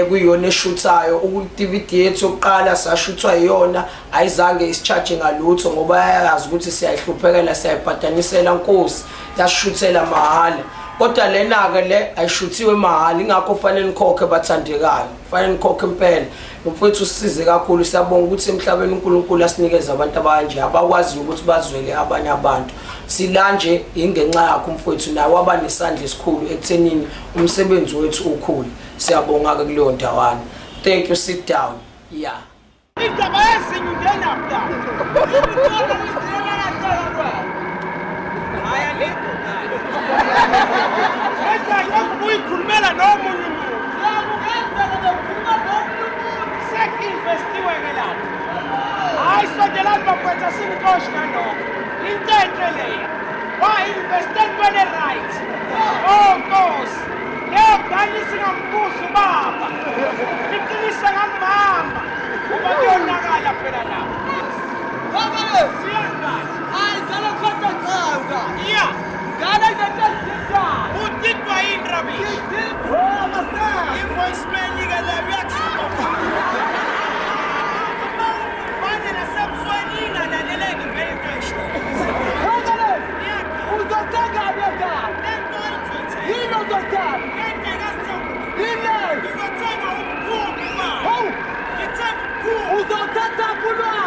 kuyona eshuthayo uku-DVD yethu yokuqala sashuthwa yiyona ayizange isicharge ngalutho ngoba yayazi ukuthi siyayihluphekela siyayibhadanisela nkosi yasishuthela mahhala kodwa lena-ke le ayishuthiwe mahhala ingakho fanele nikhokhe bathandekayo fanele nikhokhe impela mfowethu usisize kakhulu siyabonga ukuthi emhlabeni uNkulunkulu asinikeza abantu abanje abakwaziyo ukuthi bazwele abanye abantu silanje ingenxa yakho mfowethu nawe waba nesandla esikhulu ekuthenini umsebenzi wethu ukhulu siyabonga-ke kuleyo ndawana thank you sit down yeah indaba yezinyo ungena haya lekho uyikhulumela nomunye umuntu sekinvestiwe-ke lapho hayi sondelani bakwetha sinikoshi kanoko into enhle leya wa-investe entweni right nkosi leyo ngane singambuza ubaba iqinise ngangumama uba kuyonakala phela lapho siyangani hayi ngalo khona changa ya ngalo ngetendidana udidwa yini rabishi ivoicemail-ke leyo uyakusuka manje nasemswenini alaleleke vele into eshoyo uzothenga abeka lento ayithwethe yini uzothenga lento ngizothenga umkhumbi ma ngithenga umkhumbi uzothatha kulwa